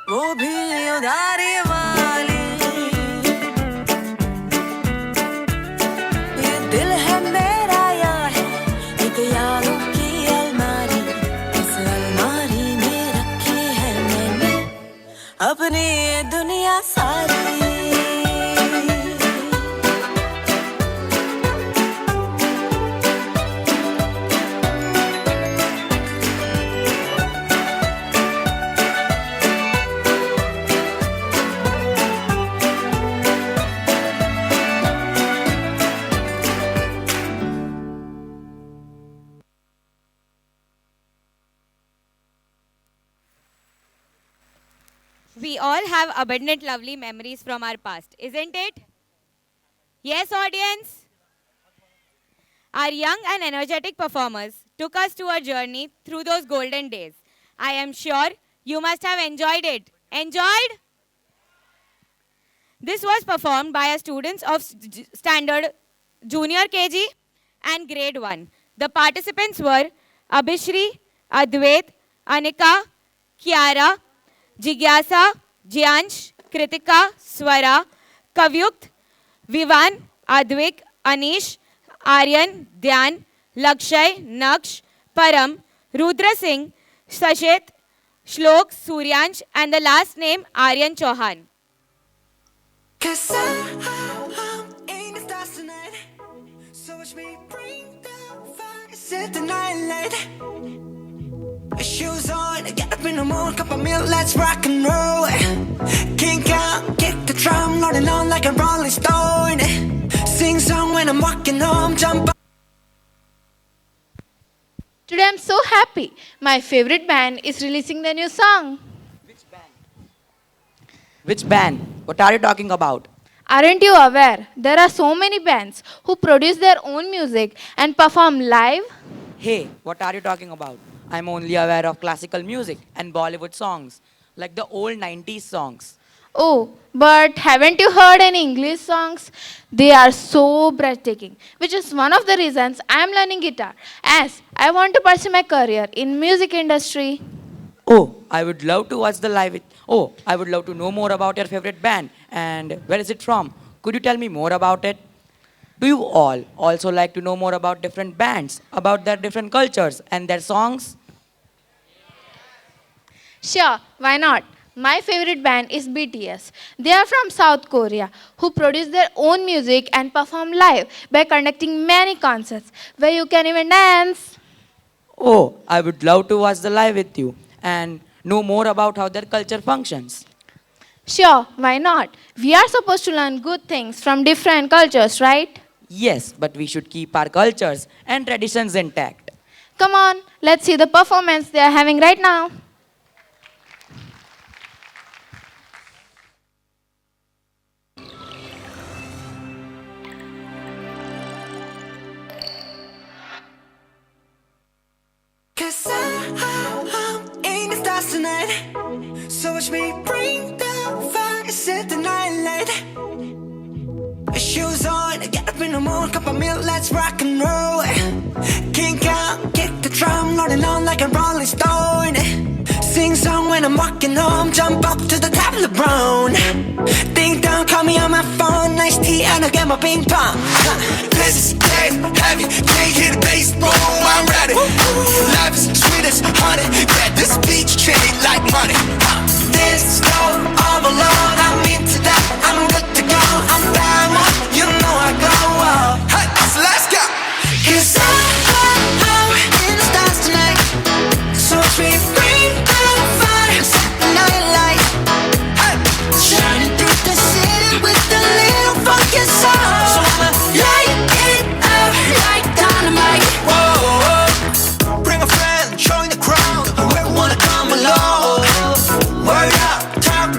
वो भी उधारी वाली। ये दिल है मेरा या है एक यादों की अलमारी, इस अलमारी में रखी है मैंने अपनी ये दुनिया दुनिया सारी We all have abundant, lovely memories from our past, isn't it? Yes, audience? Our young and energetic performers took us to a journey through those golden days. I am sure you must have enjoyed it. Enjoyed? This was performed by our students of Standard Junior KG and Grade 1. The participants were Abhishri, Advait, Anika, Kiara, Jigyasa, Jiansh, Kritika, Swara, Kavyukt, Vivan, Advik, Anish, Aryan, Dhyan, Lakshay, Naksh, Param, Rudra Singh, Sachet, Shlok, Suryansh, and the last name Aryan Chauhan. 'Cause I'm in the stars tonight. So watch me bring the fire, set the night light. Shoes on, get up in the morning, cup of milk, let's rock and roll. Kink out, kick the drum, rolling on like a rolling stone. Sing song when I'm walking home, jump up. Today I'm so happy. My favorite band is releasing their new song. Which band? What are you talking about? Aren't you aware? There are so many bands who produce their own music and perform live. Hey, what are you talking about? I'm only aware of classical music and Bollywood songs, like the old 90s songs. Oh, but haven't you heard any English songs? They are so breathtaking, which is one of the reasons I am learning guitar, as I want to pursue my career in music industry. Oh, I would love to watch the live. I would love to know more about your favorite band and where is it from? Could you tell me more about it? Do you all also like to know more about different bands, about their different cultures and their songs? Sure, why not? My favorite band is BTS. They are from South Korea, who produce their own music and perform live by conducting many concerts where you can even dance. Oh, I would love to watch the live with you and know more about how their culture functions. Sure, why not? We are supposed to learn good things from different cultures, right? Yes, but we should keep our cultures and traditions intact. Come on, let's see the performance they are having right now. Cause I'm in the stars tonight. So watch me bring the fire, set the night light. Shoes on, get up in the morning, cup of milk, let's rock and roll. Kink out, kick the drum, rolling on like a rolling stone. Sing song when I'm walking home, jump up to the top of the brown. Ding dong, call me on my phone, nice tea and I'll get my ping pong. This is dead heavy, can't hear the bass, boom, I'm ready. Life is sweet as honey, yeah, this beach chain like money. This slow, all alone, I'm into that, I'm good to go. I'm down, you know I go. Hey, so let's go. 'Cause I'm in the stars tonight. So watch me bring the fire, set the night light. Hey, shining through the city with a little funky soul. So I'ma light it up like dynamite. Whoa, bring a friend, join the crowd. Whoever wanna come along. Word up, talk.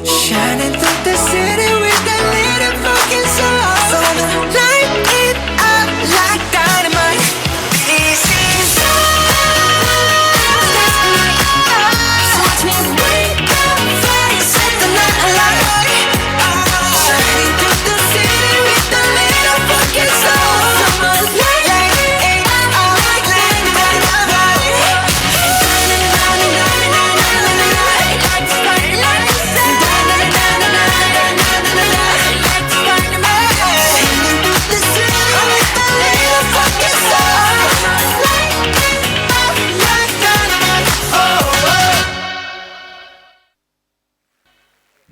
shining through the city with that little fucking soul. So I'ma light it up like dynamite. This is so watch me break the fire, set the night alight. Shining through the city with that little fucking soul. So I'ma light it up like dynamite.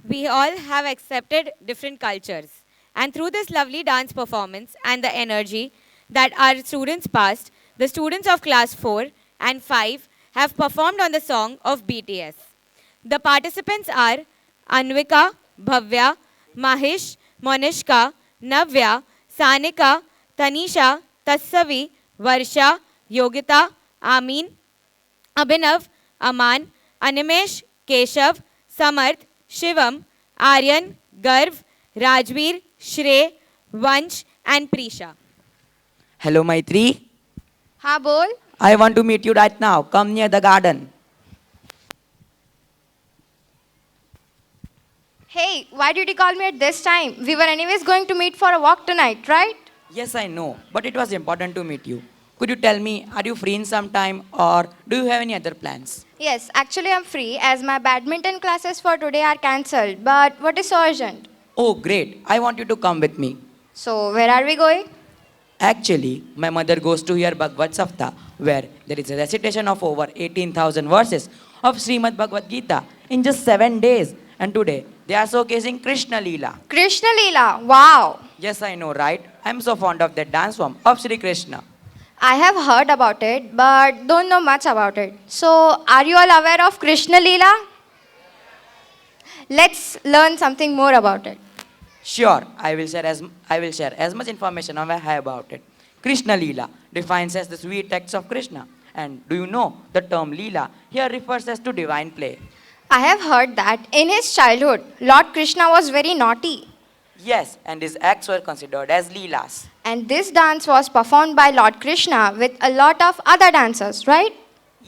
We all have accepted different cultures. And through this lovely dance performance and the energy that our students passed, the students of class 4 and 5 have performed on the song of BTS. The participants are Anvika, Bhavya, Mahish, Monishka, Navya, Sanika, Tanisha, Tassavi, Varsha, Yogita, Amin, Abhinav, Aman, Animesh, Keshav, Samarth, Shivam, Aryan, Garv, Rajveer, Shrey, Vansh and Prisha. Hello, Maitri. हाँ बोल. I want to meet you right now. Come near the garden. Hey, why did you call me at this time? We were anyways going to meet for a walk tonight, right? Yes, I know, but it was important to meet you. Could you tell me, are you free in some time or do you have any other plans? Yes, actually I'm free as my badminton classes for today are cancelled. But what is so urgent? Oh, great. I want you to come with me. So where are we going? Actually, my mother goes to hear Bhagavad Sapta, where there is a recitation of over 18,000 verses of Srimad Bhagavad Gita in just 7 days. And today, they are showcasing Krishna Leela. Krishna Leela, wow. Yes, I know, right? I'm so fond of that dance form of Sri Krishna. I have heard about it, but don't know much about it. So, are you all aware of Krishna Leela? Let's learn something more about it. Sure, I will share as much information as I have about it. Krishna Leela defines as the sweet acts of Krishna. And do you know the term Leela here refers as to divine play? I have heard that in his childhood, Lord Krishna was very naughty. Yes, and his acts were considered as Leelas. And this dance was performed by Lord Krishna with a lot of other dancers, right?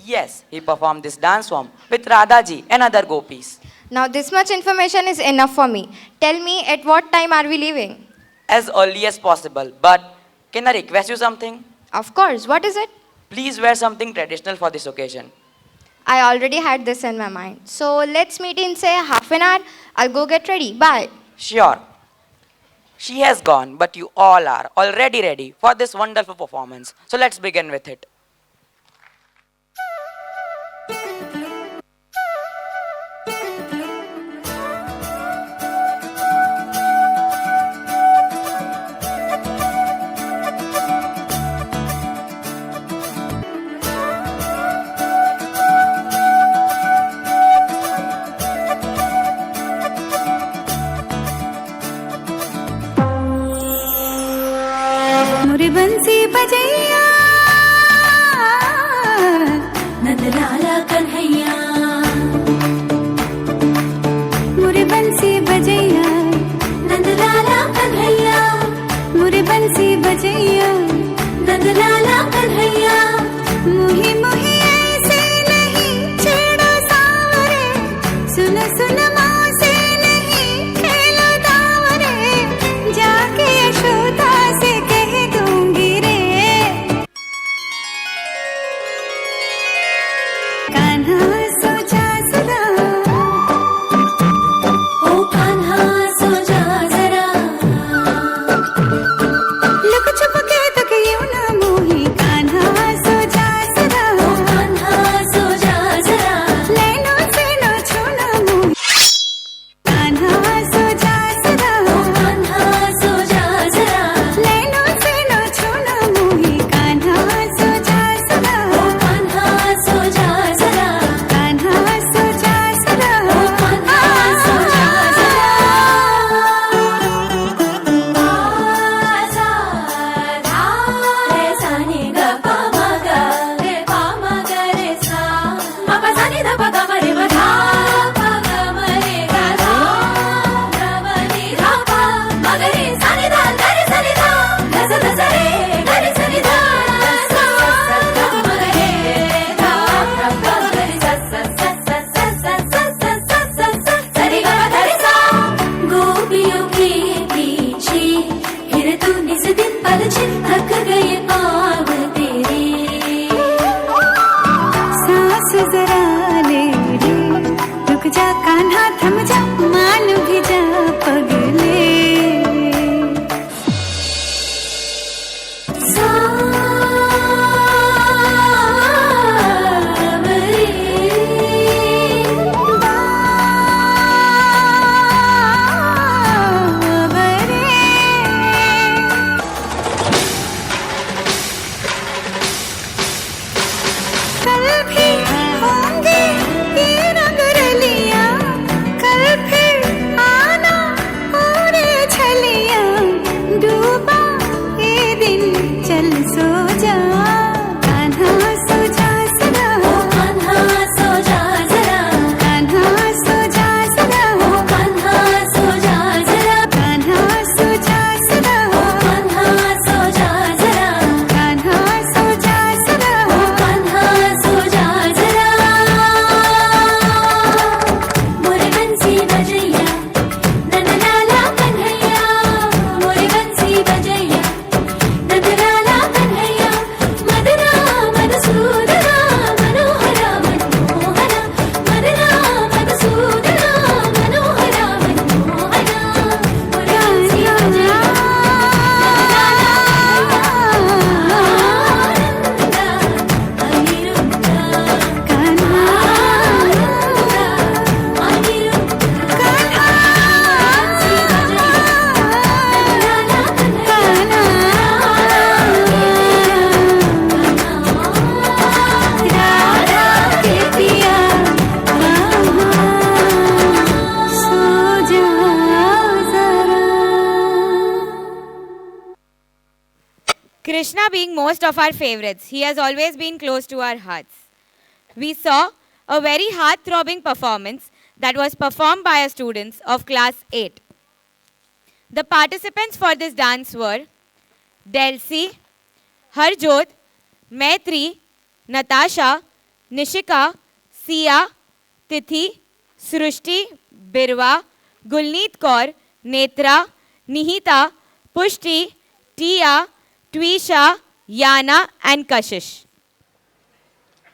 Yes, he performed this dance form with Radhaji and other gopis. Now this much information is enough for me. Tell me at what time are we leaving? As early as possible, but can I request you something? Of course, what is it? Please wear something traditional for this occasion. I already had this in my mind. So let's meet in say half an hour. I'll go get ready. Bye. Sure. She has gone, but you all are already ready for this wonderful performance. So let's begin with it. मुरी बंसी बजैया नंदलाला कन्हैया मुरी बंसी बजैया नंदलाला कन्हैया मुरी बंसी बजैया नंदलाला कन्हैया मुही मुही ऐसे नहीं छेड़ो सावरे सुन सुन माँ से नहीं खेलो दावरे जाके यशोदा से कह दूंगी रे Krishna being most of our favorites, he has always been close to our hearts. We saw a very heart-throbbing performance that was performed by our students of class 8. The participants for this dance were Delcy, Harjot, Maitri, Natasha, Nishika, Sia, Tithi, Srushti, Birwa, Gulneet Kaur, Netra, Nihita, Pushti, Tia, Twisha, Yana and Kashish.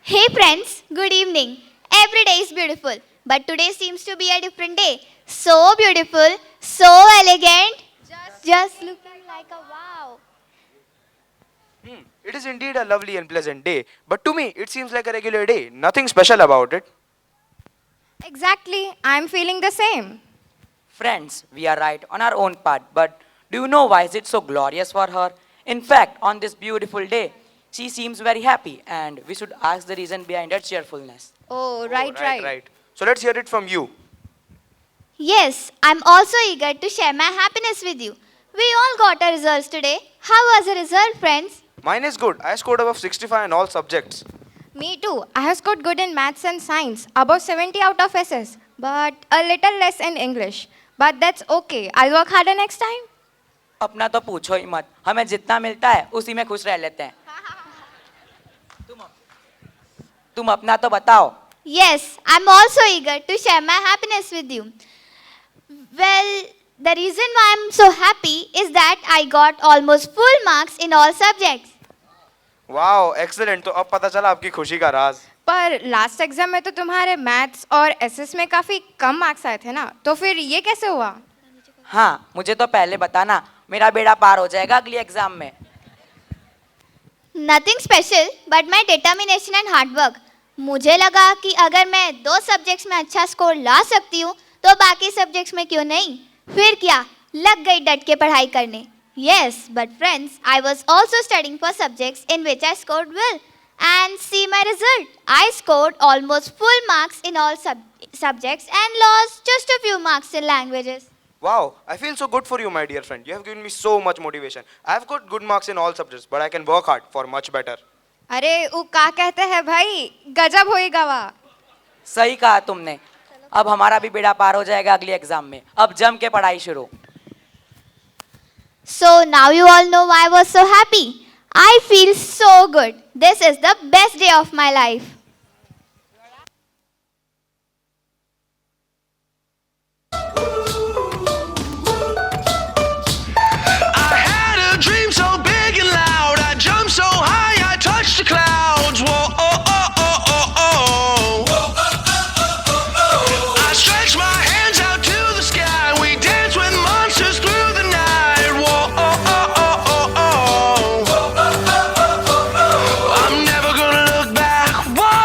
Hey friends, good evening. Every day is beautiful, but today seems to be a different day. So beautiful, so elegant, just looking like a wow. It is indeed a lovely and pleasant day, but to me it seems like a regular day. Nothing special about it. Exactly, I'm feeling the same. Friends, we are right on our own part, but do you know why is it so glorious for her? In fact, on this beautiful day, she seems very happy and we should ask the reason behind her cheerfulness. Oh, right. So let's hear it from you. Yes, I'm also eager to share my happiness with you. We all got our results today. How was the result, friends? Mine is good. I scored above 65 in all subjects. Me too. I have scored good in maths and science, above 70 out of SS, but a little less in English. But that's okay. I'll work harder next time. अपना तो पूछो ही मत, हमें जितना मिलता है उसी में खुश रह लेते हैं. तुम अपना तो बताओ. Yes, I'm also eager to share my happiness with you. Well, the reason why I'm so happy is that I got almost full marks in all subjects. Wow, excellent. तो अब पता चला आपकी खुशी का राज. पर लास्ट एग्जाम में तो तुम्हारे मैथ्स और एसएस में काफी कम मार्क्स आए थे ना, तो फिर ये कैसे हुआ? हाँ, मुझे तो पहले बताना, मेरा बेड़ा पार हो जाएगा अगली एग्जाम में. Nothing special, but my determination and hard work. मुझे लगा कि अगर मैं 2 सब्जेक्ट्स में अच्छा स्कोर ला सकती हूँ, तो बाकी सब्जेक्ट्स में क्यों नहीं? फिर क्या, लग गई डट के पढ़ाई करने. Yes, but friends, I was also studying for subjects in which I scored well. And see my result. I scored almost full marks in all subjects and lost just a few marks in languages. Wow, I feel so good for you, my dear friend. You have given me so much motivation. I have got good marks in all subjects, but I can work hard for much better. अरे वो का कहते हैं भाई, गजब होएगा वाह. सही कहा तुमने. अब हमारा भी बेड़ा पार हो जाएगा अगली एग्जाम में. अब जम के पढ़ाई शुरू. So now you all know why I was so happy. I feel so good. This is the best day of my life. I had a dream so big and loud. I jumped so high, I touched the clouds. Whoa, oh, oh, oh, oh, oh. I stretched my hands out to the sky. We danced with monsters through the night. Whoa, oh, oh, oh, oh, oh. I'm never gonna look back. Whoa.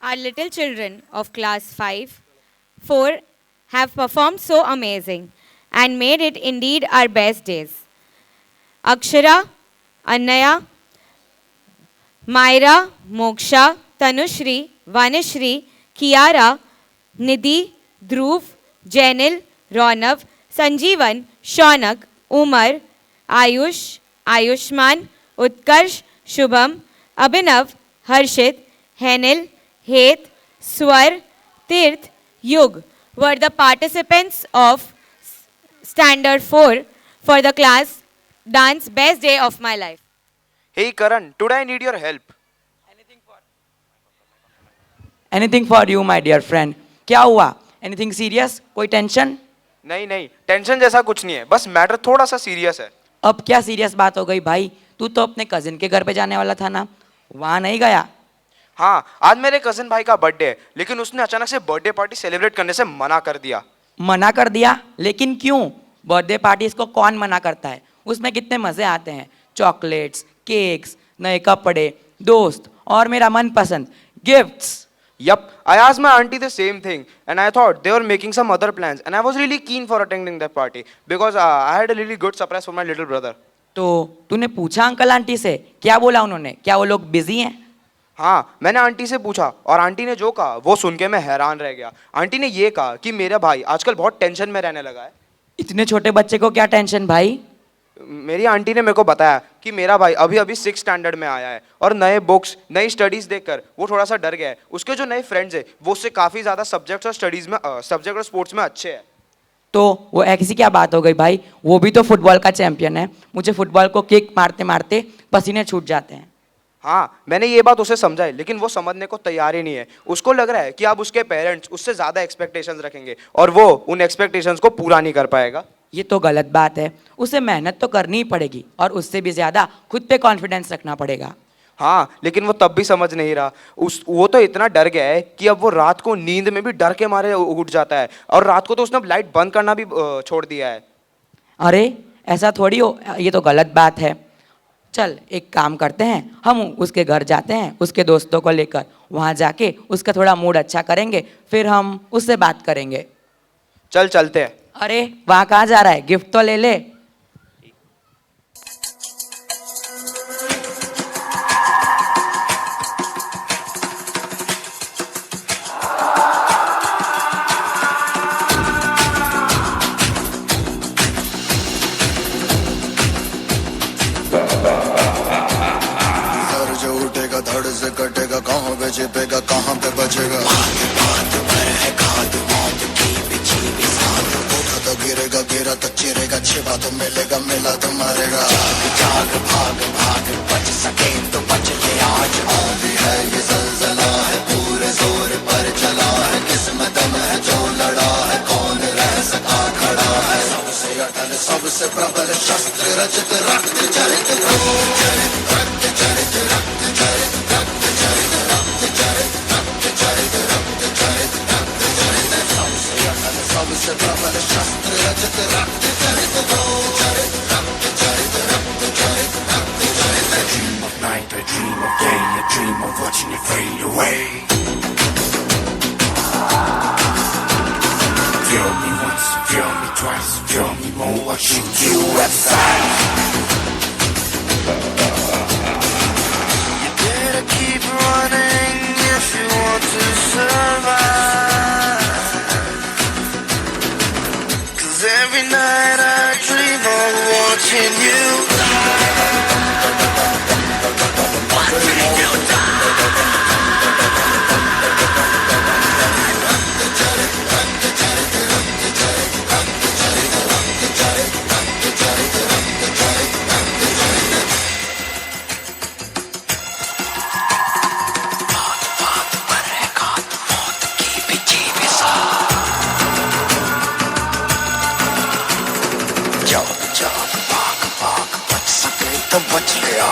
our little children of class 4 have performed so amazing and made it indeed our best days. Akshara, Anaya, Myra, Moksha, Tanushri, Vanishri, Kiara, Nidhi, Dhruv, Jainil, Ronav, Sanjeevan, Shaunak, Umar, Ayush, Ayushman, Utkarsh, Shubham, Abhinav, Harshit, Henil, Het, Swar, Tirth, Yug were the participants of Standard 4 for the class dance best day of my life. Hey Karan, today I need your help. Anything for you, my dear friend. क्या हुआ? Anything serious? कोई tension? नहीं नहीं, tension जैसा कुछ नहीं है, बस मैटर थोड़ा सा सीरियस है। अब क्या सीरियस बात हो गई भाई? तू तो अपने कजिन के घर पे जाने वाला था ना, वहाँ नहीं गया? हाँ, आज मेरे कजिन भाई का बर्थडे है, लेकिन उसने अचानक से बर्थडे पार्टी सेलिब्रेट करने से मना कर दिया। मना कर दिया? लेकिन क्यों? बर्थडे पार्टीज को कौन मना करता है? उसमें कितने मजे आते हैं, चॉकलेट्स, केक्स, नए कपड़े, दोस्त और मेरा मनपसंद gifts. Yup, I asked my auntie the same thing, and I thought they were making some other plans, and I was really keen for attending that party because I had a really good surprise for my little brother. तो तूने पूछा uncle aunty से, क्या बोला उन्होंने? क्या वो लोग बिजी हैं? हाँ, मैंने आंटी से पूछा और आंटी ने जो कहा वो सुन के मैं हैरान रह गया। आंटी ने ये कहा कि मेरा भाई आजकल बहुत टेंशन में रहने लगा है। इतने छोटे बच्चे को क्या टेंशन भाई? मेरी आंटी ने मेरे को बताया कि मेरा भाई अभी अभी 6th स्टैंडर्ड में आया है और नए बुक्स, नई स्टडीज देखकर वो थोड़ा सा डर गया है। उसके जो नए फ्रेंड्स हैं वो उससे काफ़ी ज़्यादा सब्जेक्ट और स्पोर्ट्स में अच्छे हैं। तो वो ऐसी क्या बात हो गई भाई? वो भी तो फुटबॉल का चैंपियन है। मुझे फुटबॉल को किक मारते मारते पसीने छूट जाते हैं। हाँ, मैंने ये बात उसे समझाई, लेकिन वो समझने को तैयार ही नहीं है। उसको लग रहा है कि अब उसके पेरेंट्स उससे ज़्यादा एक्सपेक्टेशंस रखेंगे और वो उन एक्सपेक्टेशंस को पूरा नहीं कर पाएगा। ये तो गलत बात है। उसे मेहनत तो करनी ही पड़ेगी और उससे भी ज़्यादा खुद पे कॉन्फिडेंस रखना पड़ेगा। हाँ, लेकिन वो तब भी समझ नहीं रहा। वो तो इतना डर गया है कि अब वो रात को नींद में भी डर के मारे उठ जाता है और रात को तो उसने लाइट बंद करना भी छोड़ दिया है। अरे ऐसा थोड़ी हो, ये तो गलत बात है। चल एक काम करते हैं, हम उसके घर जाते हैं, उसके दोस्तों को लेकर वहाँ जाके उसका थोड़ा मूड अच्छा करेंगे, फिर हम उससे बात करेंगे। चल चलते हैं। अरे वहाँ कहाँ जा रहा है? गिफ्ट तो ले ले। जो उठेगा धड़ से कटेगा, कहाँ पे छिपेगा, कहाँ पे बचेगा। तो गिरेगा गिरा तो चिरेगा, छिपा तो मिलेगा, मिला तो मारेगा। जाग भाग भाग बच सके तो बच ले आज। भी है ये ज़लज़ला है, पूरे जोर पर चला है। किस्मत में है जो लड़ा है, कौन रह सका खड़ा है। सबसे अटल सबसे प्रबल शस्त्र रचित रक्त चरित चरित रक्त चरित रक्त चरित रक्त चरित रक्त चरित रक्त चरित रक्त चरित रक्त चरित सबसे अटल सबसे प्रबल शस्त्र रचित रक्त चरित चरित रक्त चरित रक्त चरित रक्त चरित। A dream of night, a dream of day, a dream of watching it fade away. Feel me once, feel me twice, feel me more, watching you outside. You better keep running if you want to survive. 'Cause every night I dream of watching you die. Watching you die. बच गया।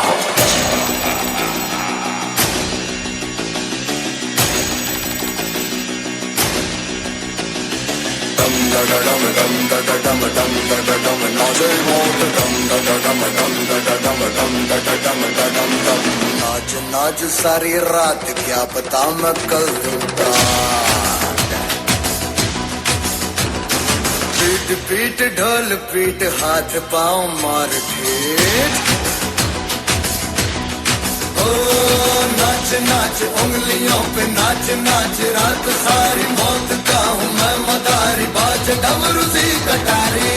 नाच नाच सारी रात क्या पता मैं कल दूंगा पीट पीट ढोल पीट हाथ पाँव मार ठेठ ओ नाच नाच उंगलियों पे नाच नाच रात सारी मौत का हूँ मैं मदारी बाज डमरू सी कटारी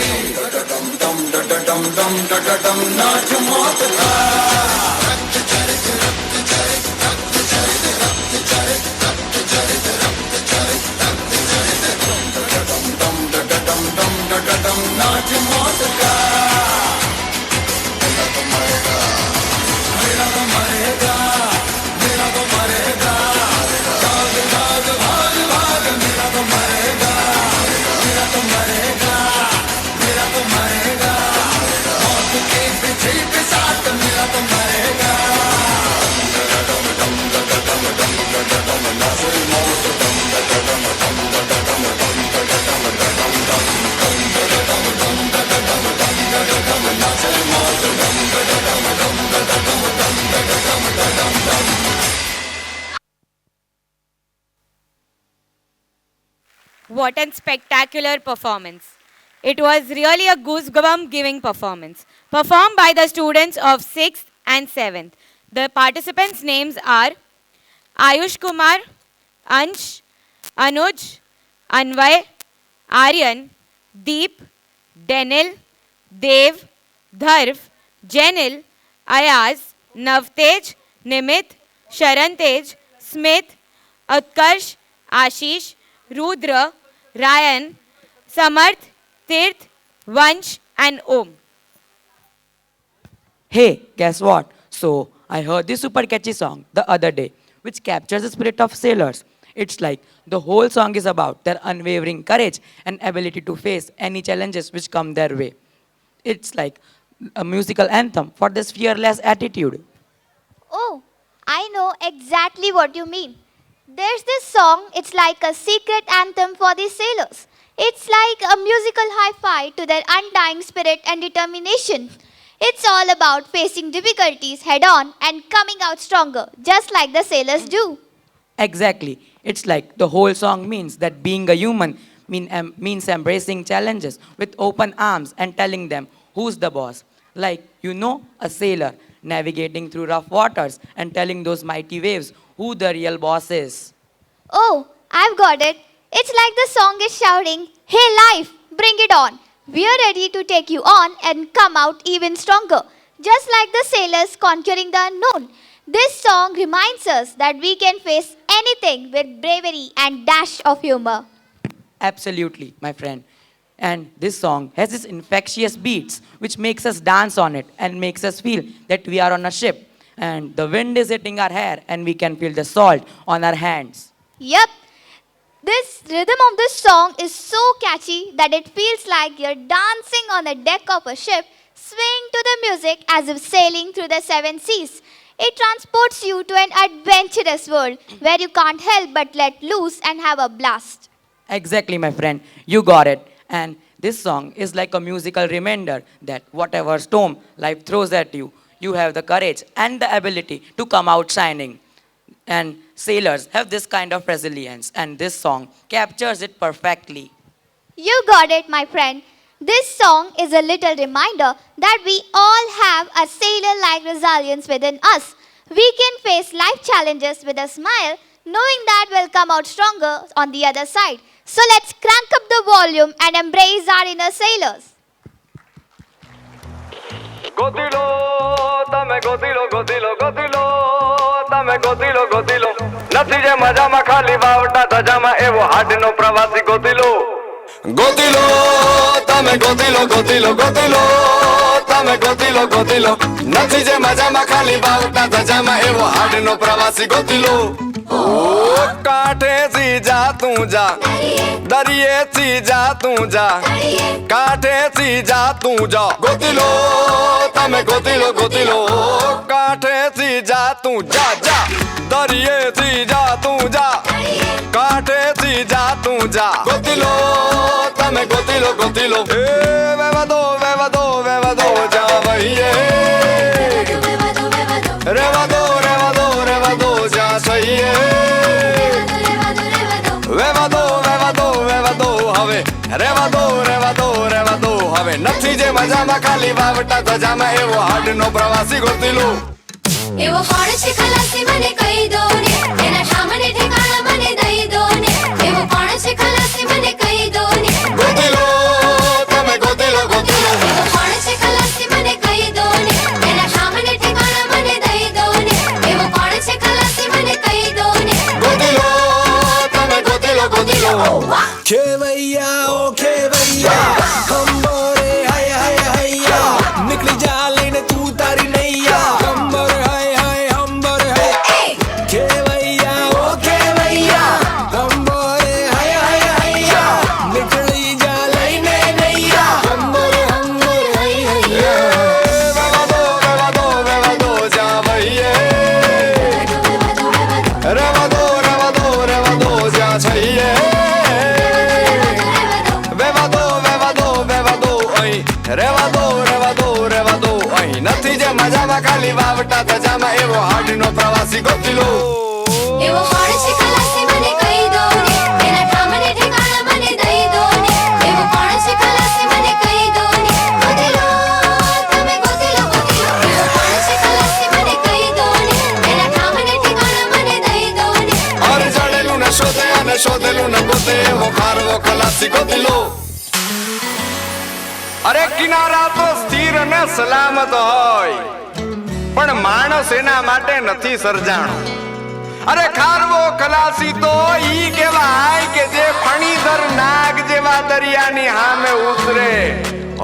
डम डम डम डम डम डम नाच मौत का रक्त चरित रक्त चरित रक्त चरित रक्त चरित रक्त चरित रक्त चरित रक्त चरित डम डम डम डम डम नाच मौत का मेरा तो मरेगा मेरा तो मरेगा मेरा तो मरेगा भाग भाग भाग भाग मेरा तो मरेगा मेरा तो मरेगा मेरा तो मरेगा मौत के पीछे के साथ मेरा तो मरेगा डम डम डम डम डम डम नाचो मौत डम डम डम डम डम नाचो मौत डम What a spectacular performance. It was really a goosebump giving performance, performed by the students of 6th and 7th. The participants' names are Ayush Kumar, Ansh, Anuj, Anvay, Aryan, Deep, Denil, Dev, Dharv, Jenil, Ayaz, Navtej, Nimit, Sharantej, Smith, Utkarsh, Ashish, Rudra, Ryan, Samarth, Tirth, Vansh and Om. Hey, guess what? So, I heard this super catchy song the other day, which captures the spirit of sailors. It's like the whole song is about their unwavering courage and ability to face any challenges which come their way. It's like a musical anthem for this fearless attitude. Oh, I know exactly what you mean. There's this song, it's like a secret anthem for the sailors. It's like a musical hi-fi to their undying spirit and determination. It's all about facing difficulties head-on and coming out stronger, just like the sailors do. Exactly. It's like the whole song means that being a human means embracing challenges with open arms and telling them who's the boss. Like, a sailor navigating through rough waters and telling those mighty waves who the real boss is. Oh, I've got it. It's like the song is shouting, "Hey life, bring it on. We're ready to take you on and come out even stronger." Just like the sailors conquering the unknown. This song reminds us that we can face anything with bravery and dash of humor. Absolutely, my friend. And this song has this infectious beats which makes us dance on it and makes us feel that we are on a ship. And the wind is hitting our hair and we can feel the salt on our hands. Yep. This rhythm of this song is so catchy that it feels like you're dancing on the deck of a ship, swaying to the music as if sailing through the seven seas. It transports you to an adventurous world where you can't help but let loose and have a blast. Exactly, my friend. You got it. And this song is like a musical reminder that whatever storm life throws at you, you have the courage and the ability to come out shining. And sailors have this kind of resilience, and this song captures it perfectly. You got it, my friend. This song is a little reminder that we all have a sailor-like resilience within us. We can face life challenges with a smile, knowing that we'll come out stronger on the other side. So let's crank up the volume and embrace our inner sailors. Gotilo તમે ગોતીલો ગોતીલો ગોતીલો તમે ગોતીલો ગોતીલો નથી જે મજામાં ખાલી વાવટા ધજામાં એવો હાડનો પ્રવાસી ગોતીલો ગોતીલો તમે ગોતીલો ગોતીલો ગોતીલો તમે ગોતીલો ગોતીલો નથી જે મજામાં ખાલી વાવટા ધજામાં એવો હાડનો પ્રવાસી ગોતીલો ઓ કાંઠેથી જા તું જા દરિયેથી જા તું જા કાંઠેથી જા તું જા ગોતીલો તમે ગોતીલો ગોતીલો કાંઠેથી જા તું જા જા દરિયેથી જા તું જા કાંઠેથી જા તું જા ગોતીલો તમે ગોતીલો ગોતીલો એ વેવા દો જા વહીએ રેવા દો હવે નથી જે મજામાં ખાલી વાવટા ધજામાં એવો હાડનો પ્રવાસી ગોતી લો એવો કોણ છે ખલાસી મને કહી દો ને એના ઠામને ઠેકાણા મને દઈ દો ને એવો કોણ છે ખલાસી મને કહી દો ને ગોતી લો તમે ગોતી લો એવો કોણ છે ખલાસી મને કહી દો ને એના ઠામને ઠેકાણા મને દઈ દો ને એવો કોણ છે ખલાસી મને કહી દો ને ગોતી લો તમે ગોતી લો खेवैया ओ खेवैया खम्बोरे हाय हाय हैया निकली जा लेने तू तारी नैया खम्बर हाय हाय हम्बर हाय खेवैया ओ खेवैया खम्बोरे हाय हाय हैया निकली जा लेने नैया खम्बर हम्बर हाय हैया વેવા દો જા ભઈએ રેવા દો જા છઈએ રેવા દો અહીં નથી જે મજામાં ખાલી વાવટા ધજામાં એવો હાડનો પ્રવાસી ગોતી લો એવો કોણ છે ખલાસી મને કહી દો ને એના ઠામને ઠેકાણા મને દઈ દો ને એવો કોણ છે ખલાસી મને કહી દો ને ગોતી લો તમે ગોતી લો એવો કોણ છે ખલાસી મને કહી દો ને એના ઠામને ઠેકાણા મને દઈ દો ને ઓર જડેલું ને શોધે અને શોધેલું ને ગોતે એવો ખારવો ખલાસી ગોતી લો અરે કિનારા તો સ્થિર અને સલામત હોય પણ માણસ એના માટે નથી સર્જાણો અરે ખારવો ખલાસી તો ઈ કહેવાય કે જે ફણીધર નાગ જેવા દરિયાની સામે ઉતરે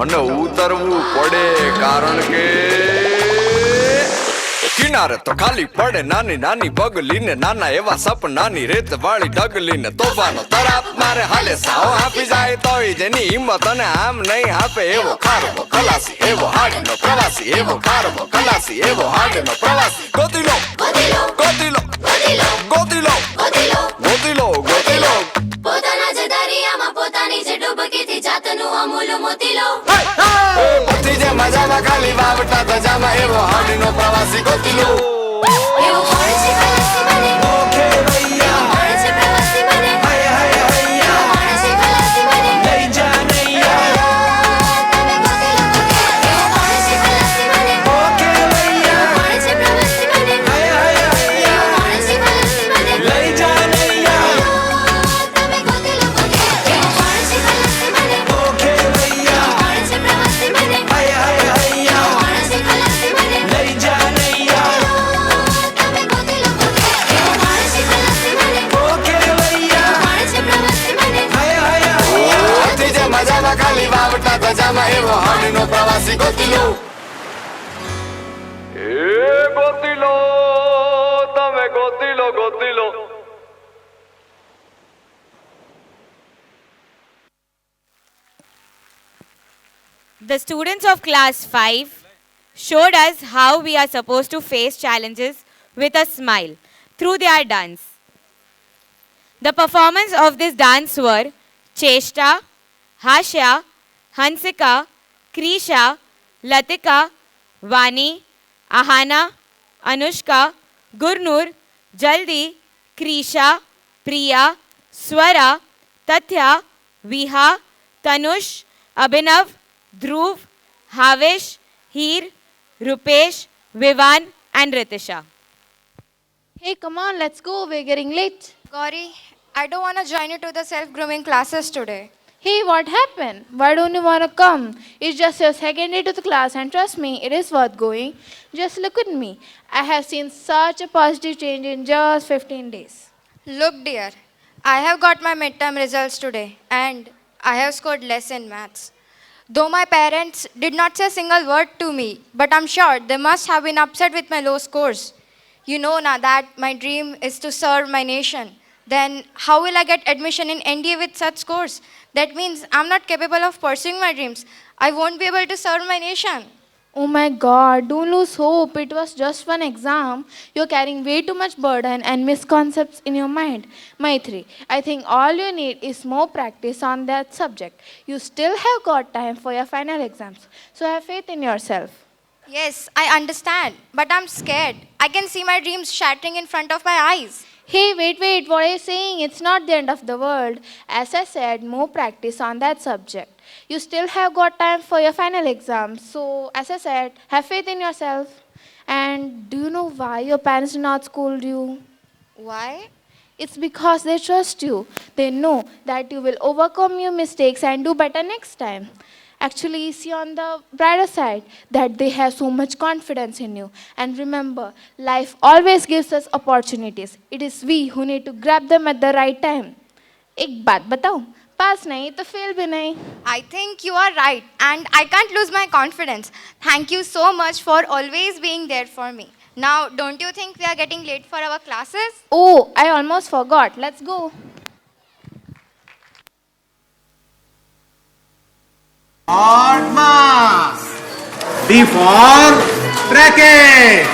અને ઉતરવું પડે કારણ કે કિનારે તો ખાલી પડે નાની નાની પગલીને નાના એવા સપનાની રેત વાળી ડગલીને તોફાનો તરાપ મારે હાલે સાવ આપી જાય તોય જેની હિંમત અને આમ નહીં આપે એવો ખારવો ખલાસી એવો હાડનો પ્રવાસી એવો ખારવો ખલાસી એવો હાડનો પ્રવાસી ગોતી લો ગોતી લો ગોતી લો ગોતી લો ગોતી લો પોતાના જ દરિયામાં પોતાની જ ડૂબકીથી જાતનું અમૂલ મોતી લો નથી જે મજામાં ખાલી વાવટા ધજામાં એવો હાડનો પ્રવાસી ગોતી લો એવો કોણ છે ખલાસી મને खेवैया કોણ છે પ્રવાસી મને हाय हाय हैया કોણ છે ખલાસી મને लई जा नैया તમે ગોતી લો એવો કોણ છે ખલાસી મને ओ खेवैया કોણ છે પ્રવાસી મને हाय हाय हैया કોણ છે ખલાસી મને लई जा नैया તમે ગોતી લો એવો કોણ છે ખલાસી મને ओ खेवैया કોણ છે પ્રવાસી મને हाय हाय हैया કોણ છે ખલાસી મને लई जा नैया તમે ગોતી લો એવો કોણ છે ખલાસી મને ओ खेवैया કોણ છે પ્રવાસી મને हाय हाय हैया નથી જે મજામાં ખાલી વાવટા ધજામાં એવો હાડનો પ્રવાસી ગોતી લો એ ગોતી લો તમે ગોતી લો ગોતી લો The students of class 5 showed us how we are supposed to face challenges with a smile through their dance. The performance of this dance were Cheshta, Hashya, Hansika, Krisha, Latika, Vani, Ahana, Anushka, Gurnur, Jaldi, Krisha, Priya, Swara, Tatya, Viha, Tanush, Abhinav, Dhruv, Havish, Heer, Rupesh, Vivan and Ritisha. Hey, come on, let's go. We're getting late. Gauri, I don't want to join you to the self-grooming classes today. Hey, what happened? Why don't you want to come? It's just your second day to the class, and trust me, it is worth going. Just look at me. I have seen such a positive change in just 15 days. Look, dear, I have got my midterm results today and I have scored less in maths. Though my parents did not say a single word to me, but I'm sure they must have been upset with my low scores. You know now that my dream is to serve my nation. Then how will I get admission in NDA with such scores? That means I'm not capable of pursuing my dreams. I won't be able to serve my nation. Oh my god, don't lose hope. It was just one exam. You're carrying way too much burden and misconceptions in your mind. Maitri, I think all you need is more practice on that subject. You still have got time for your final exams. So have faith in yourself. Yes, I understand, but I'm scared. I can see my dreams shattering in front of my eyes. Hey, wait, what are you saying? It's not the end of the world. As I said, more practice on that subject. You still have got time for your final exam. So, as I said, have faith in yourself. And do you know why your parents did not scold you? Why? It's because they trust you. They know that you will overcome your mistakes and do better next time. Actually, see on the brighter side that they have so much confidence in you. And remember, life always gives us opportunities. It is we who need to grab them at the right time. एक बात बताऊं, पास नहीं तो fail भी नहीं. I think you are right, and I can't lose my confidence. Thank you so much for always being there for me. Now, don't you think we are getting late for our classes? Oh, I almost forgot. Let's go. Hard mark. D for bracket.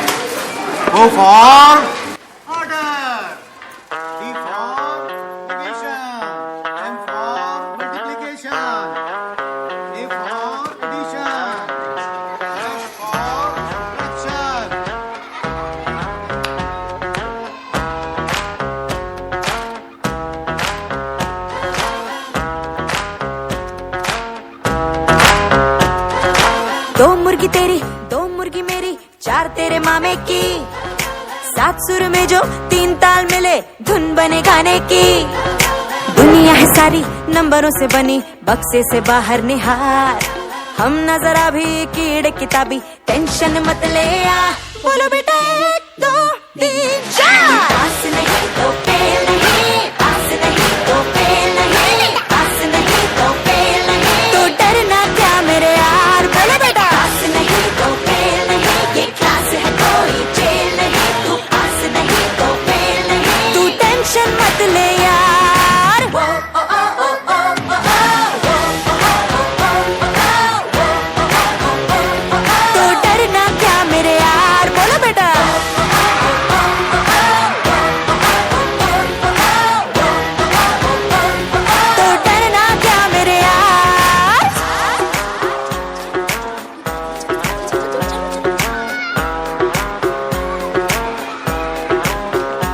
O for order. D for negation. M for multiplication. A for addition. S for fraction. दो मुर्गी तेरी दो मुर्गी मेरी चार तेरे मामे की सात सुर में जो तीन ताल मिले धुन बने गाने की दुनिया है सारी नंबरों से बनी बक्से से बाहर निहार हम नजर अभी कीड़े किताबी टेंशन मत ले आ बोलो बेटा एक दो तीन चार पास नहीं तो फेल नहीं पास नहीं तो फेल नहीं पास नहीं तो फेल नहीं तो डरना क्या मेरे यार बोलो बेटा पास नहीं तो फेल नहीं ये क्लास है कोई जेल नहीं तू पास नहीं तो फेल नहीं तू टेंशन मत ले यार वो ओ ओ ओ ओ ओ तो डरना क्या मेरे यार बोलो बेटा तो डरना क्या मेरे यार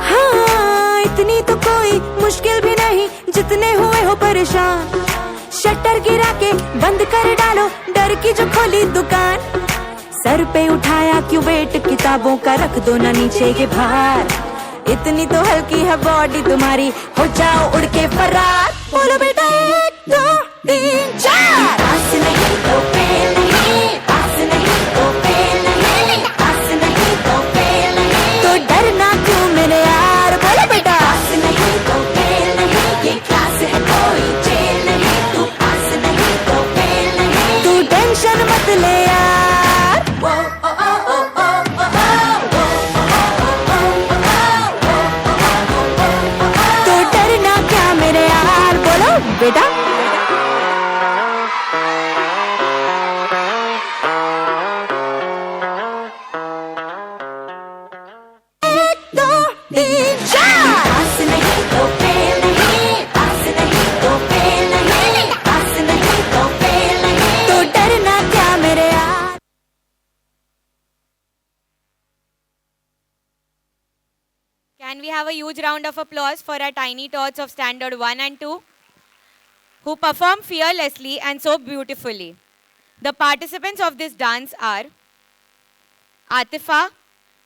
हाँ इतनी तो कोई मुश्किल भी नहीं जितने हुए हो परेशान शटर गिरा के बंद कर डालो डर की जो खोली दुकान सर पे उठाया क्यों वेट किताबों का रख दो ना नीचे ये भार इतनी तो हल्की है बॉडी तुम्हारी हो जाओ उड़ के फरार बोलो बेटा एक दो तीन चार पास नहीं तो फेल नहीं पास नहीं तो फेल नहीं पास नहीं तो फेल नहीं तो डरना क्यों मेरे यार बोलो बेटा पास नहीं तो फेल नहीं ये क्लास है कोई जेल नहीं तू पास नहीं तो फेल नहीं तू टेंशन मत ले यार वो ओ ओ ओ ओ तो डरना क्या मेरे यार बोलो बेटा एक दो तीन चार पास नहीं तो फेल नहीं पास नहीं तो फेल नहीं पास नहीं तो फेल नहीं तो डरना क्या मेरे यार Can we have a huge round of applause for our tiny tots of Standard 1 and 2 who perform fearlessly and so beautifully. The participants of this dance are Atifa,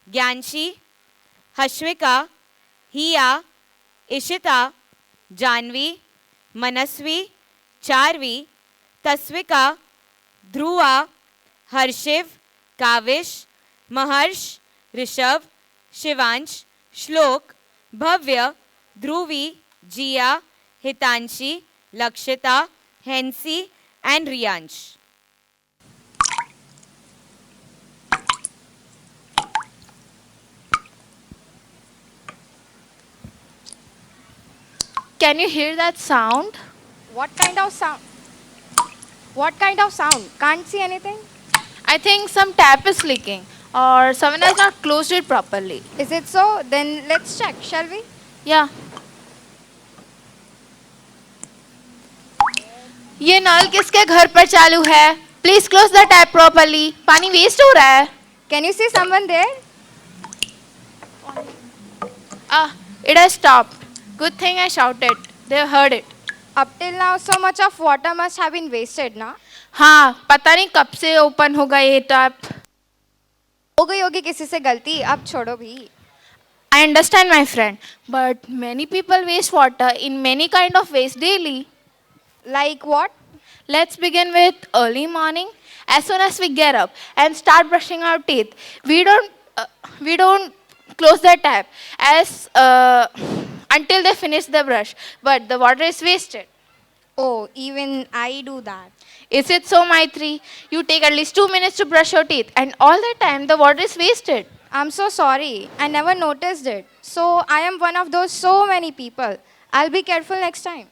Gyanshi, Hashwika, Hiya, Ishita, Janvi, Manasvi, Charvi, Taswika, Dhruva, Harshiv, Kavish, Maharsh, Rishabh, Shivansh, Shlok, Bhavya, Dhruvi, Jia, Hitanshi, Lakshita, Hensi, and Riyansh. Can you hear that sound? What kind of sound? What kind of sound? Can't see anything. I think some tap is leaking or someone has not closed it properly. Is it so? Then let's check, shall we? Yeah. ये नल किसके घर पर चालू है? Please close the tap properly. पानी waste हो रहा है. Can you see someone there? It has stopped. Good thing I shouted. They heard it. Up till now, so much of water must have been wasted, na? हाँ, पता नहीं कब से open होगा ये टैप. हो गई होगी किसी से गलती, अब छोड़ो भी. I understand, my friend, but many people waste water in many kind of ways daily. Like what? Let's begin with early morning. As soon as we get up and start brushing our teeth, we don't close the tap until they finish the brush, but the water is wasted. Oh, even I do that. Is it so, Maitri? You take at least 2 minutes to brush your teeth, and all the time the water is wasted. I'm so sorry. I never noticed it. So I am one of those so many people. I'll be careful next time.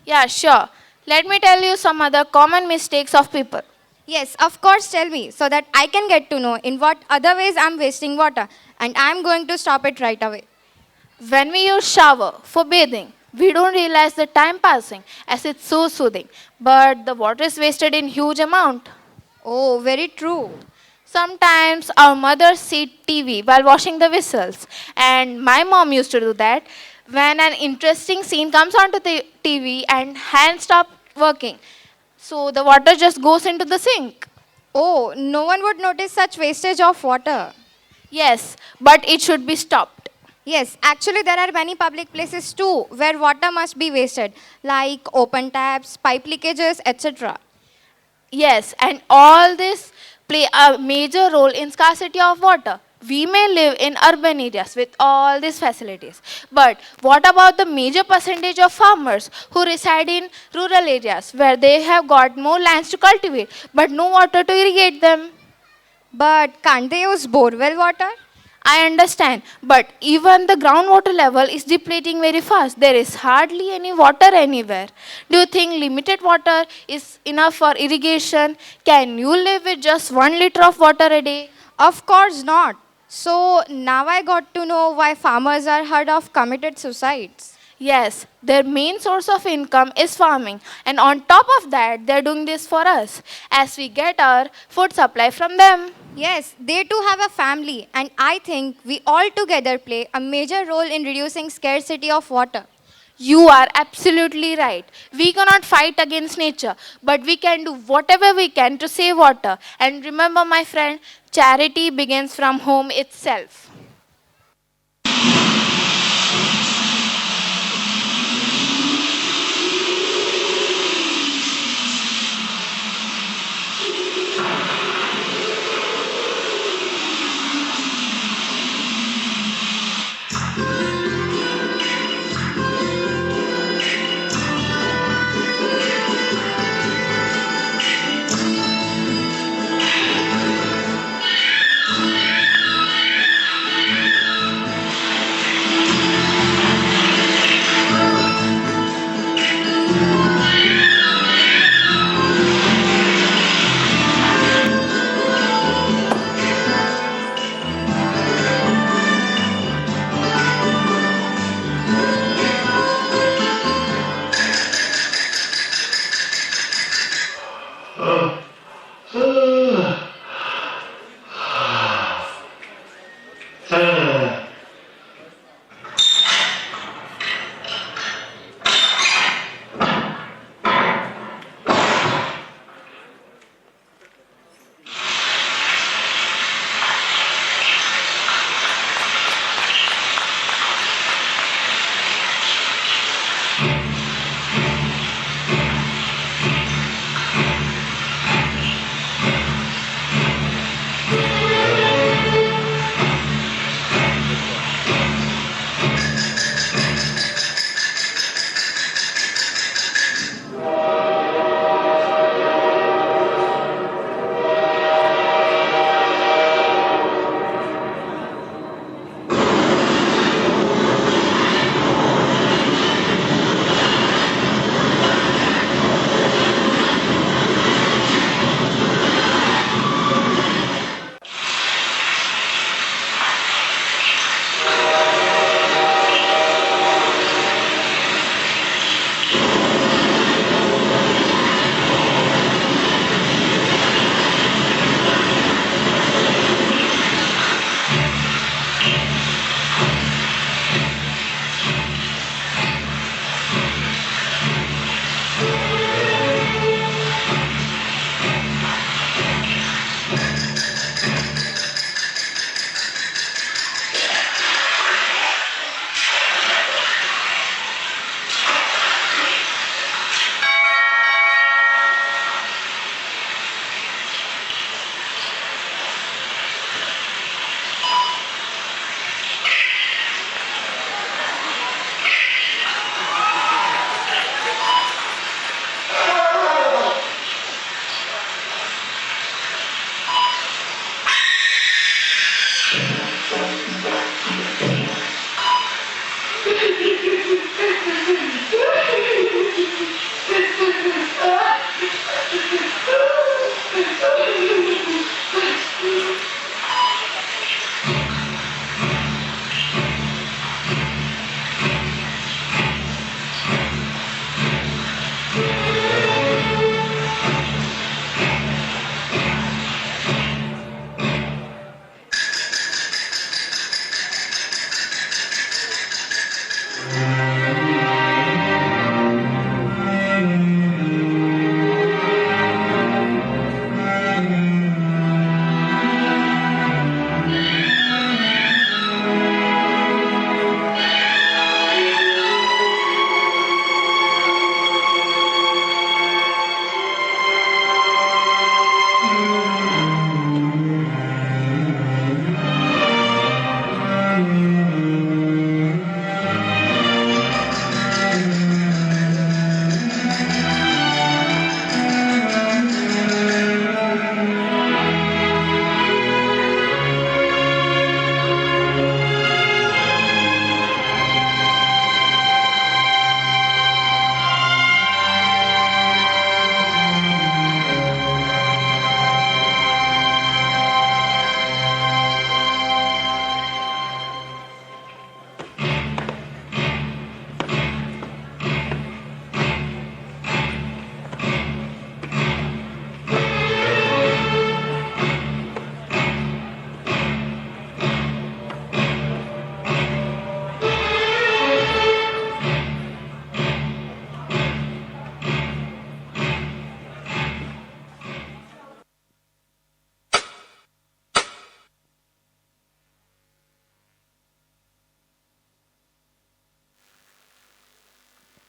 Yeah, sure. Let me tell you some other common mistakes of people. Yes, of course, tell me so that I can get to know in what other ways I'm wasting water, and I'm going to stop it right away. When we use shower for bathing, we don't realize the time passing as it's so soothing, but the water is wasted in huge amount. Oh, very true. Sometimes our mothers see TV while washing the vessels, and my mom used to do that. When an interesting scene comes onto the TV and hands stop working, so the water just goes into the sink. Oh, no one would notice such wastage of water. Yes, but it should be stopped. Yes, actually there are many public places too where water must be wasted, like open taps, pipe leakages, etc. Yes, and all this play a major role in scarcity of water. We may live in urban areas with all these facilities, but what about the major percentage of farmers who reside in rural areas where they have got more lands to cultivate but no water to irrigate them? But can't they use borewell water? I understand, but even the groundwater level is depleting very fast. There is hardly any water anywhere. Do you think limited water is enough for irrigation? Can you live with just 1 liter of water a day? Of course not. So now I got to know why farmers are heard of committed suicides. Yes, their main source of income is farming, and on top of that, they're doing this for us as we get our food supply from them. Yes, they too have a family, and I think we all together play a major role in reducing scarcity of water. You are absolutely right. We cannot fight against nature, but we can do whatever we can to save water. And remember, my friend, charity begins from home itself.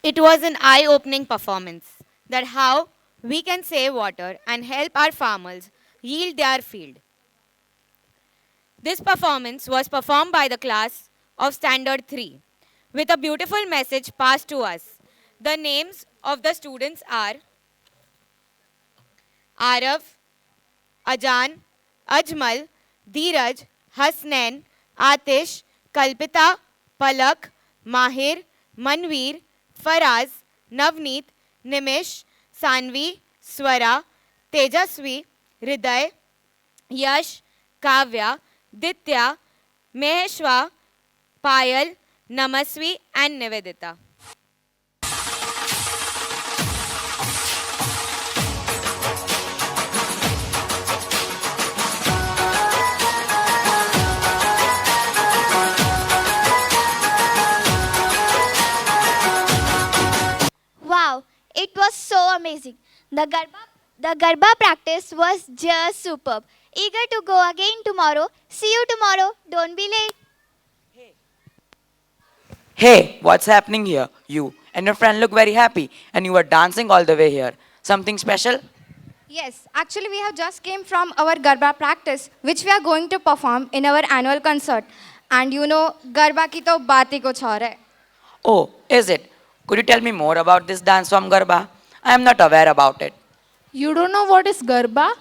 It was an eye-opening performance that how we can save water and help our farmers yield their field. This performance was performed by the class of Standard 3 with a beautiful message passed to us. The names of the students are Arav, Ajan, Ajmal, Dheeraj, Hasnain, Atish, Kalpita, Palak, Mahir, Manveer, Faraz, Navneet, Nimish, Sanvi, Swara, Tejasvi, Hriday, Yash, Kavya, Ditya, Maheshwa, Payal, Namasvi, and Nivedita. Wow, it was so amazing. The Garba practice was just superb. Eager to go again tomorrow. See you tomorrow. Don't be late. Hey, what's happening here? You and your friend look very happy and you were dancing all the way here. Something special? Yes, actually we have just came from our Garba practice, which we are going to perform in our annual concert. And you know, Garba ki to baat hi kuch aur hai. Oh, is it? Could you tell me more about this dance from Garba? I am not aware about it. You don't know what is Garba?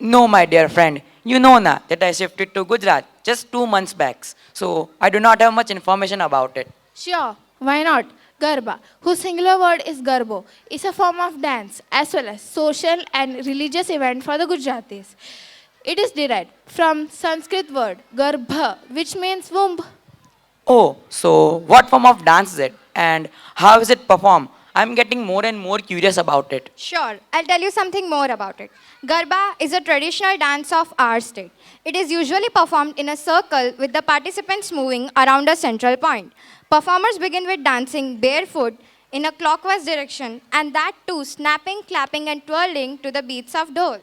No, my dear friend. You know na that I shifted to Gujarat just 2 months back. So I do not have much information about it. Sure, why not? Garba, whose singular word is Garbo, is a form of dance as well as social and religious event for the Gujaratis. It is derived from Sanskrit word Garbha, which means womb. Oh, so what form of dance is it? And how is it performed? I'm getting more and more curious about it. Sure, I'll tell you something more about it. Garba is a traditional dance of our state. It is usually performed in a circle with the participants moving around a central point. Performers begin with dancing barefoot in a clockwise direction, and that too snapping, clapping, and twirling to the beats of dole.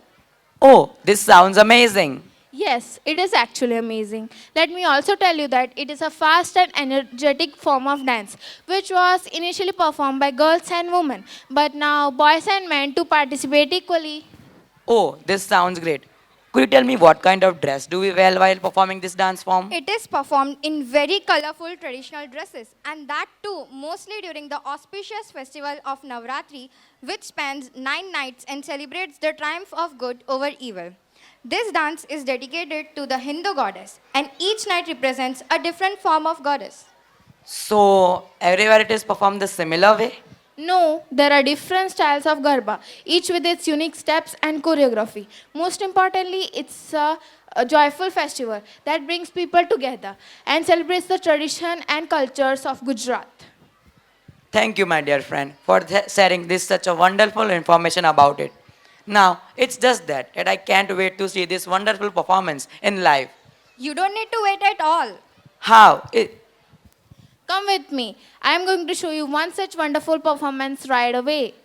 Oh, this sounds amazing. Yes, it is actually amazing. Let me also tell you that it is a fast and energetic form of dance, which was initially performed by girls and women, but now boys and men to participate equally. Oh, this sounds great. Could you tell me what kind of dress do we wear while performing this dance form? It is performed in very colorful traditional dresses, and that too mostly during the auspicious festival of Navratri, which spans 9 nights and celebrates the triumph of good over evil. This dance is dedicated to the Hindu goddess, and each night represents a different form of goddess. So, everywhere it is performed the similar way? No, there are different styles of Garba, each with its unique steps and choreography. Most importantly, it's a joyful festival that brings people together and celebrates the tradition and cultures of Gujarat. Thank you, my dear friend, for sharing this such a wonderful information about it. Now, it's just that I can't wait to see this wonderful performance in live. You don't need to wait at all. How? Come with me. I am going to show you one such wonderful performance right away.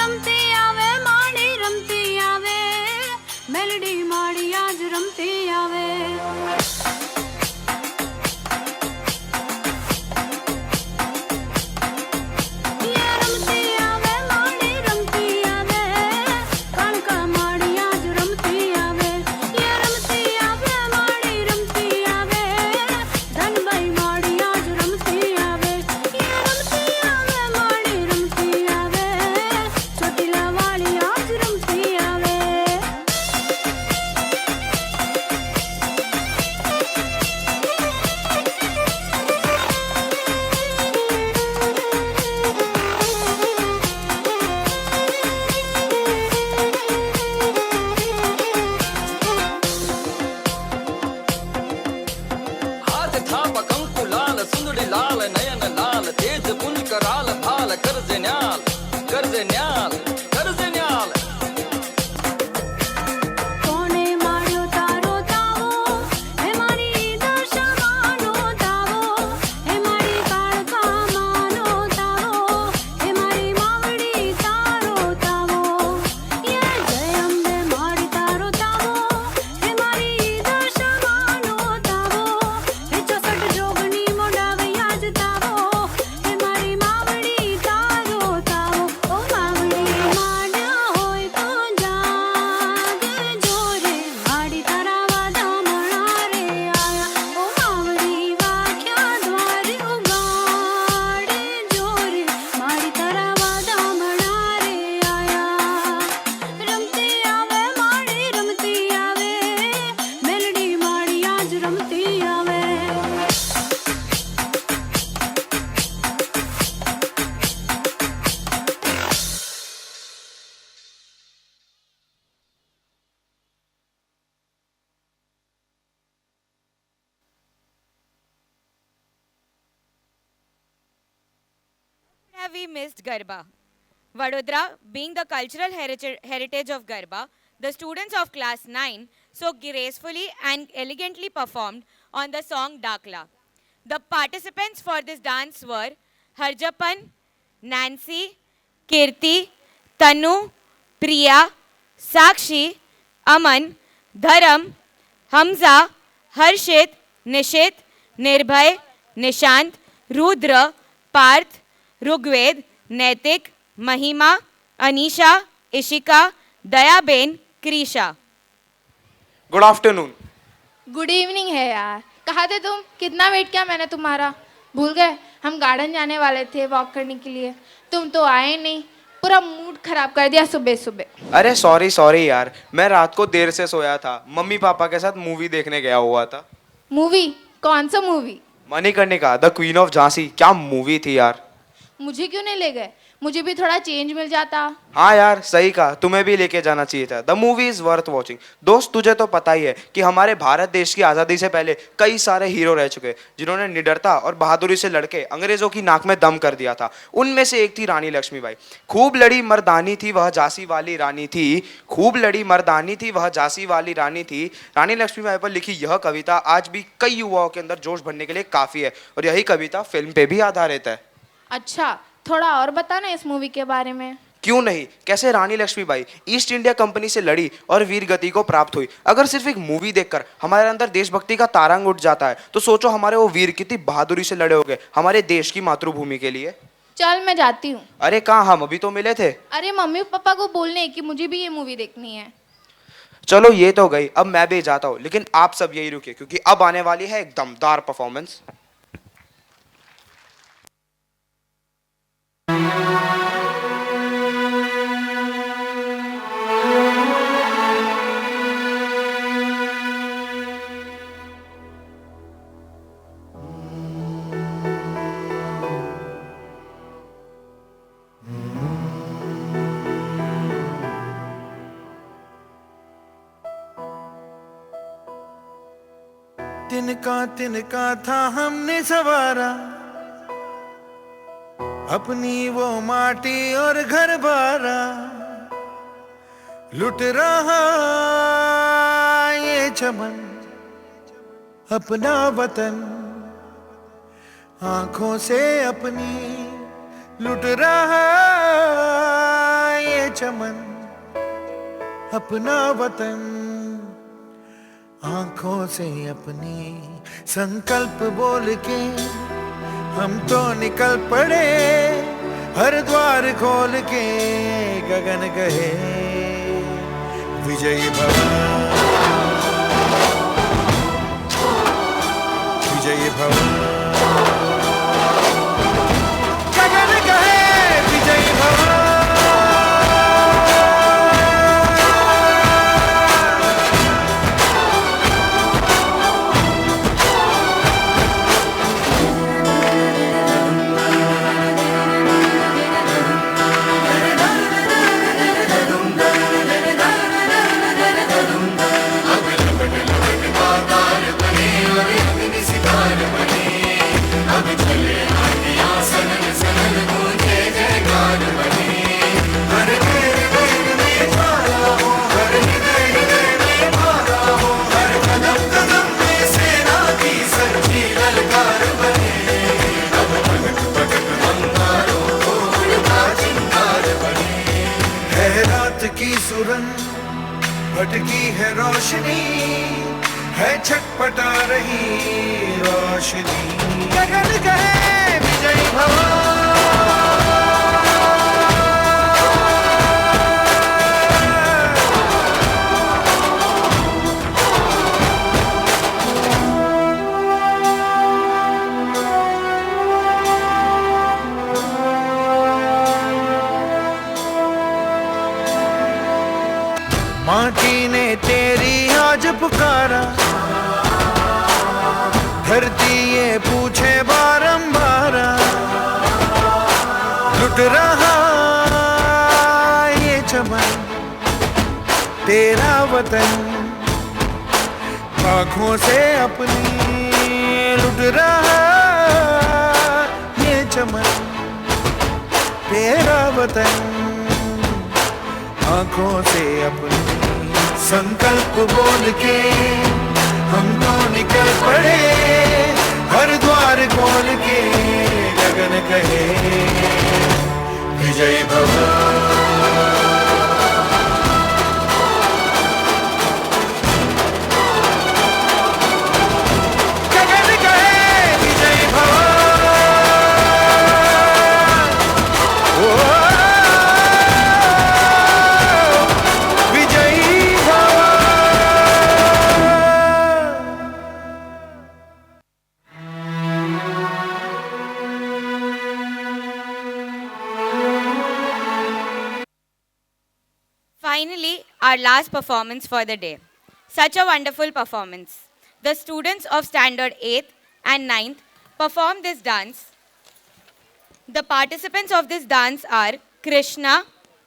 રમતી આવે માડી રમતી આવે મેલડી માડી આજ રમતી આવે Have we missed Garba? Vadodara, being the cultural heritage of Garba, the students of class 9 so gracefully and elegantly performed on the song Dakla. The participants for this dance were Harjapan, Nancy, Kirti, Tanu, Priya, Sakshi, Aman, Dharam, Hamza, Harshit, Nishit, Nirbhay, Nishant, Rudra, Parth, Rigved, Naitik, Mahima, Anisha, Ishika, Dayaben, Krisha. Good afternoon. Good evening है यार, कहाँ थे तुम? कितना wait किया मैंने तुम्हारा, भूल गए? हम गार्डन जाने वाले थे वॉक करने के लिए, तुम तो आए नहीं, पूरा मूड खराब कर दिया सुबह सुबह। अरे सॉरी यार, मैं रात को देर से सोया था, मम्मी पापा के साथ मूवी देखने गया हुआ था। मूवी? कौन सा movie? Manikarnika the queen of Jhansi, क्या मूवी थी यार। मुझे क्यों नहीं ले गए? मुझे भी थोड़ा चेंज मिल जाता। हाँ यार सही कहा, तुम्हें भी लेके जाना चाहिए था। The movie is worth watching. दोस्त तुझे तो पता ही है कि हमारे भारत देश की आज़ादी से पहले कई सारे हीरो रह चुके जिन्होंने निडरता और बहादुरी से लड़के अंग्रेजों की नाक में दम कर दिया था। उनमें से एक थी रानी लक्ष्मीबाई। खूब लड़ी मर्दानी थी वह झांसी वाली रानी थी, खूब लड़ी मर्दानी थी वह झांसी वाली रानी थी। रानी लक्ष्मीबाई पर लिखी यह कविता आज भी कई युवाओं के अंदर जोश भरने के लिए काफ़ी है और यही कविता फिल्म पे भी आधारित है। अच्छा, थोड़ा और बता ना इस मूवी के बारे में। क्यों नहीं, कैसे रानी लक्ष्मीबाई ईस्ट इंडिया कंपनी से लड़ी और वीर गति को प्राप्त हुई। अगर सिर्फ एक मूवी देखकर हमारे अंदर देशभक्ति का तारंग उठ जाता है तो सोचो हमारे वो वीर कितनी बहादुरी से लड़े होंगे हमारे देश की मातृभूमि के लिए। चल मैं जाती हूँ। अरे कहाँ, हम अभी तो मिले थे। अरे मम्मी पापा को बोलने कि मुझे भी ये मूवी देखनी है। चलो ये तो गई, अब मैं भी जाता हूँ, लेकिन आप सब यही रुके क्योंकि अब आने वाली है एक दमदार परफॉर्मेंस। तिनका था हमने सवारा अपनी वो माटी और घर बारा, लुट रहा ये चमन अपना वतन आंखों से अपनी, लुट रहा ये चमन अपना वतन आंखों से अपनी। संकल्प बोल के हम तो निकल पड़े, हर द्वार खोल के गगन कहे विजयी भव विजयी भव, गगन कहे विजयी भव। की सुरंग भटकी है रोशनी, है छटपटा रही रोशनी, गगन कहे विजयी भव। माटी ने तेरी आज पुकारा, धरती ये पूछे बारंबार, लुट रहा ये चमन तेरा वतन आँखों से अपनी, लुट रहा ये चमन तेरा वतन आँखों से अपनी। संकल्प बोल के हम तो निकल पड़े, हर द्वार खोल के गगन कहे विजयी भव। गगन कहे विजयी भव। Finally, our last performance for the day. Such a wonderful performance. The students of Standard 8th and 9th perform this dance. The participants of this dance are Krishna,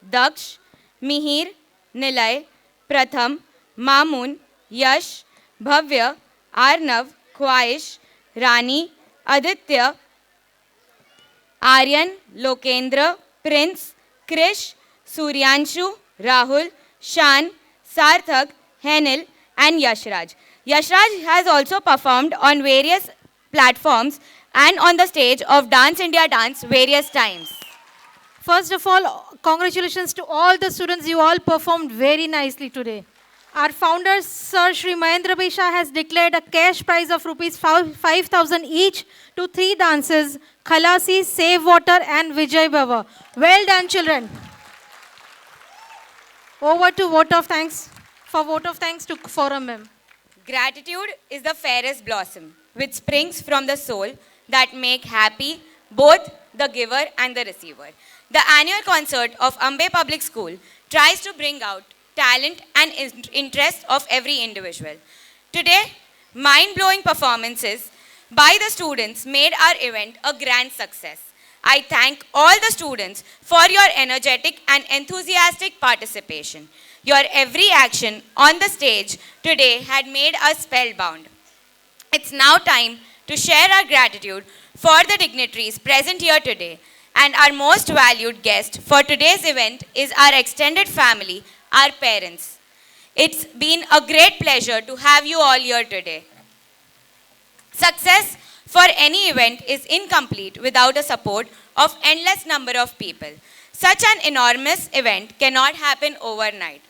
Daksh, Mihir, Nilay, Pratham, Mamun, Yash, Bhavya, Arnav, Khwaish, Rani, Aditya, Aryan, Lokendra, Prince, Krish, Suryanshu, Rahul, Shan, Sarthak, Henil, and Yashraj. Yashraj has also performed on various platforms and on the stage of Dance India Dance various times. First of all, congratulations to all the students. You all performed very nicely today. Our founder, Sir Shri Mahendra Bhai Shah, has declared a cash prize of rupees 5,000 each to 3 dances, Khalasi, Save Water and Vijay Baba. Well done, children. Over to vote of thanks to Forum Mem. Gratitude is the fairest blossom, which springs from the soul that make happy both the giver and the receiver. The annual concert of Ambe Public School tries to bring out talent and interest of every individual. Today, mind-blowing performances by the students made our event a grand success. I thank all the students for your energetic and enthusiastic participation. Your every action on the stage today had made us spellbound. It's now time to share our gratitude for the dignitaries present here today. And our most valued guest for today's event is our extended family, our parents. It's been a great pleasure to have you all here today. Success for any event is incomplete without the support of endless number of people. Such an enormous event cannot happen overnight.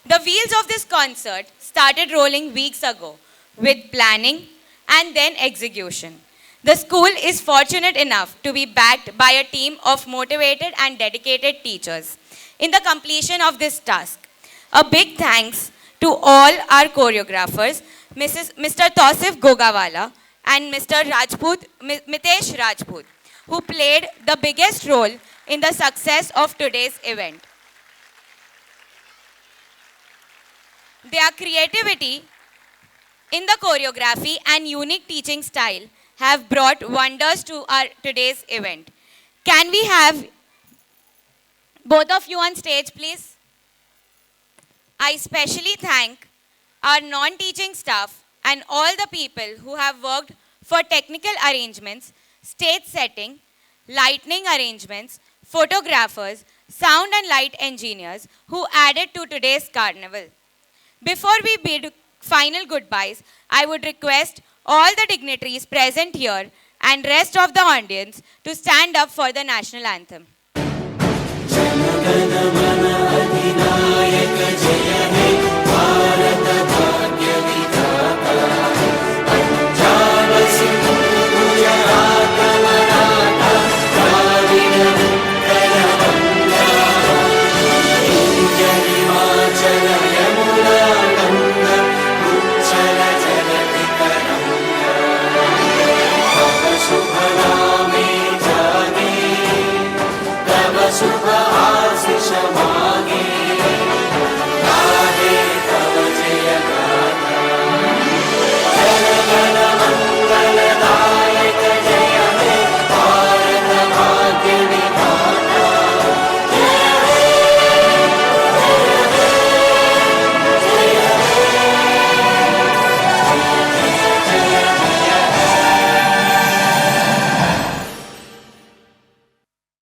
The wheels of this concert started rolling weeks ago with planning and then execution. The school is fortunate enough to be backed by a team of motivated and dedicated teachers in the completion of this task. A big thanks to all our choreographers, Mr. Tausif Gogawala and Mr. Mitesh Rajput, who played the biggest role in the success of today's event. Their creativity in the choreography and unique teaching style have brought wonders to our today's event. Can we have both of you on stage, please? I especially thank our non-teaching staff and all the people who have worked for technical arrangements, stage setting, lighting arrangements, photographers, sound and light engineers who added to today's carnival. Before we bid final goodbyes, I would request all the dignitaries present here and rest of the audience to stand up for the national anthem.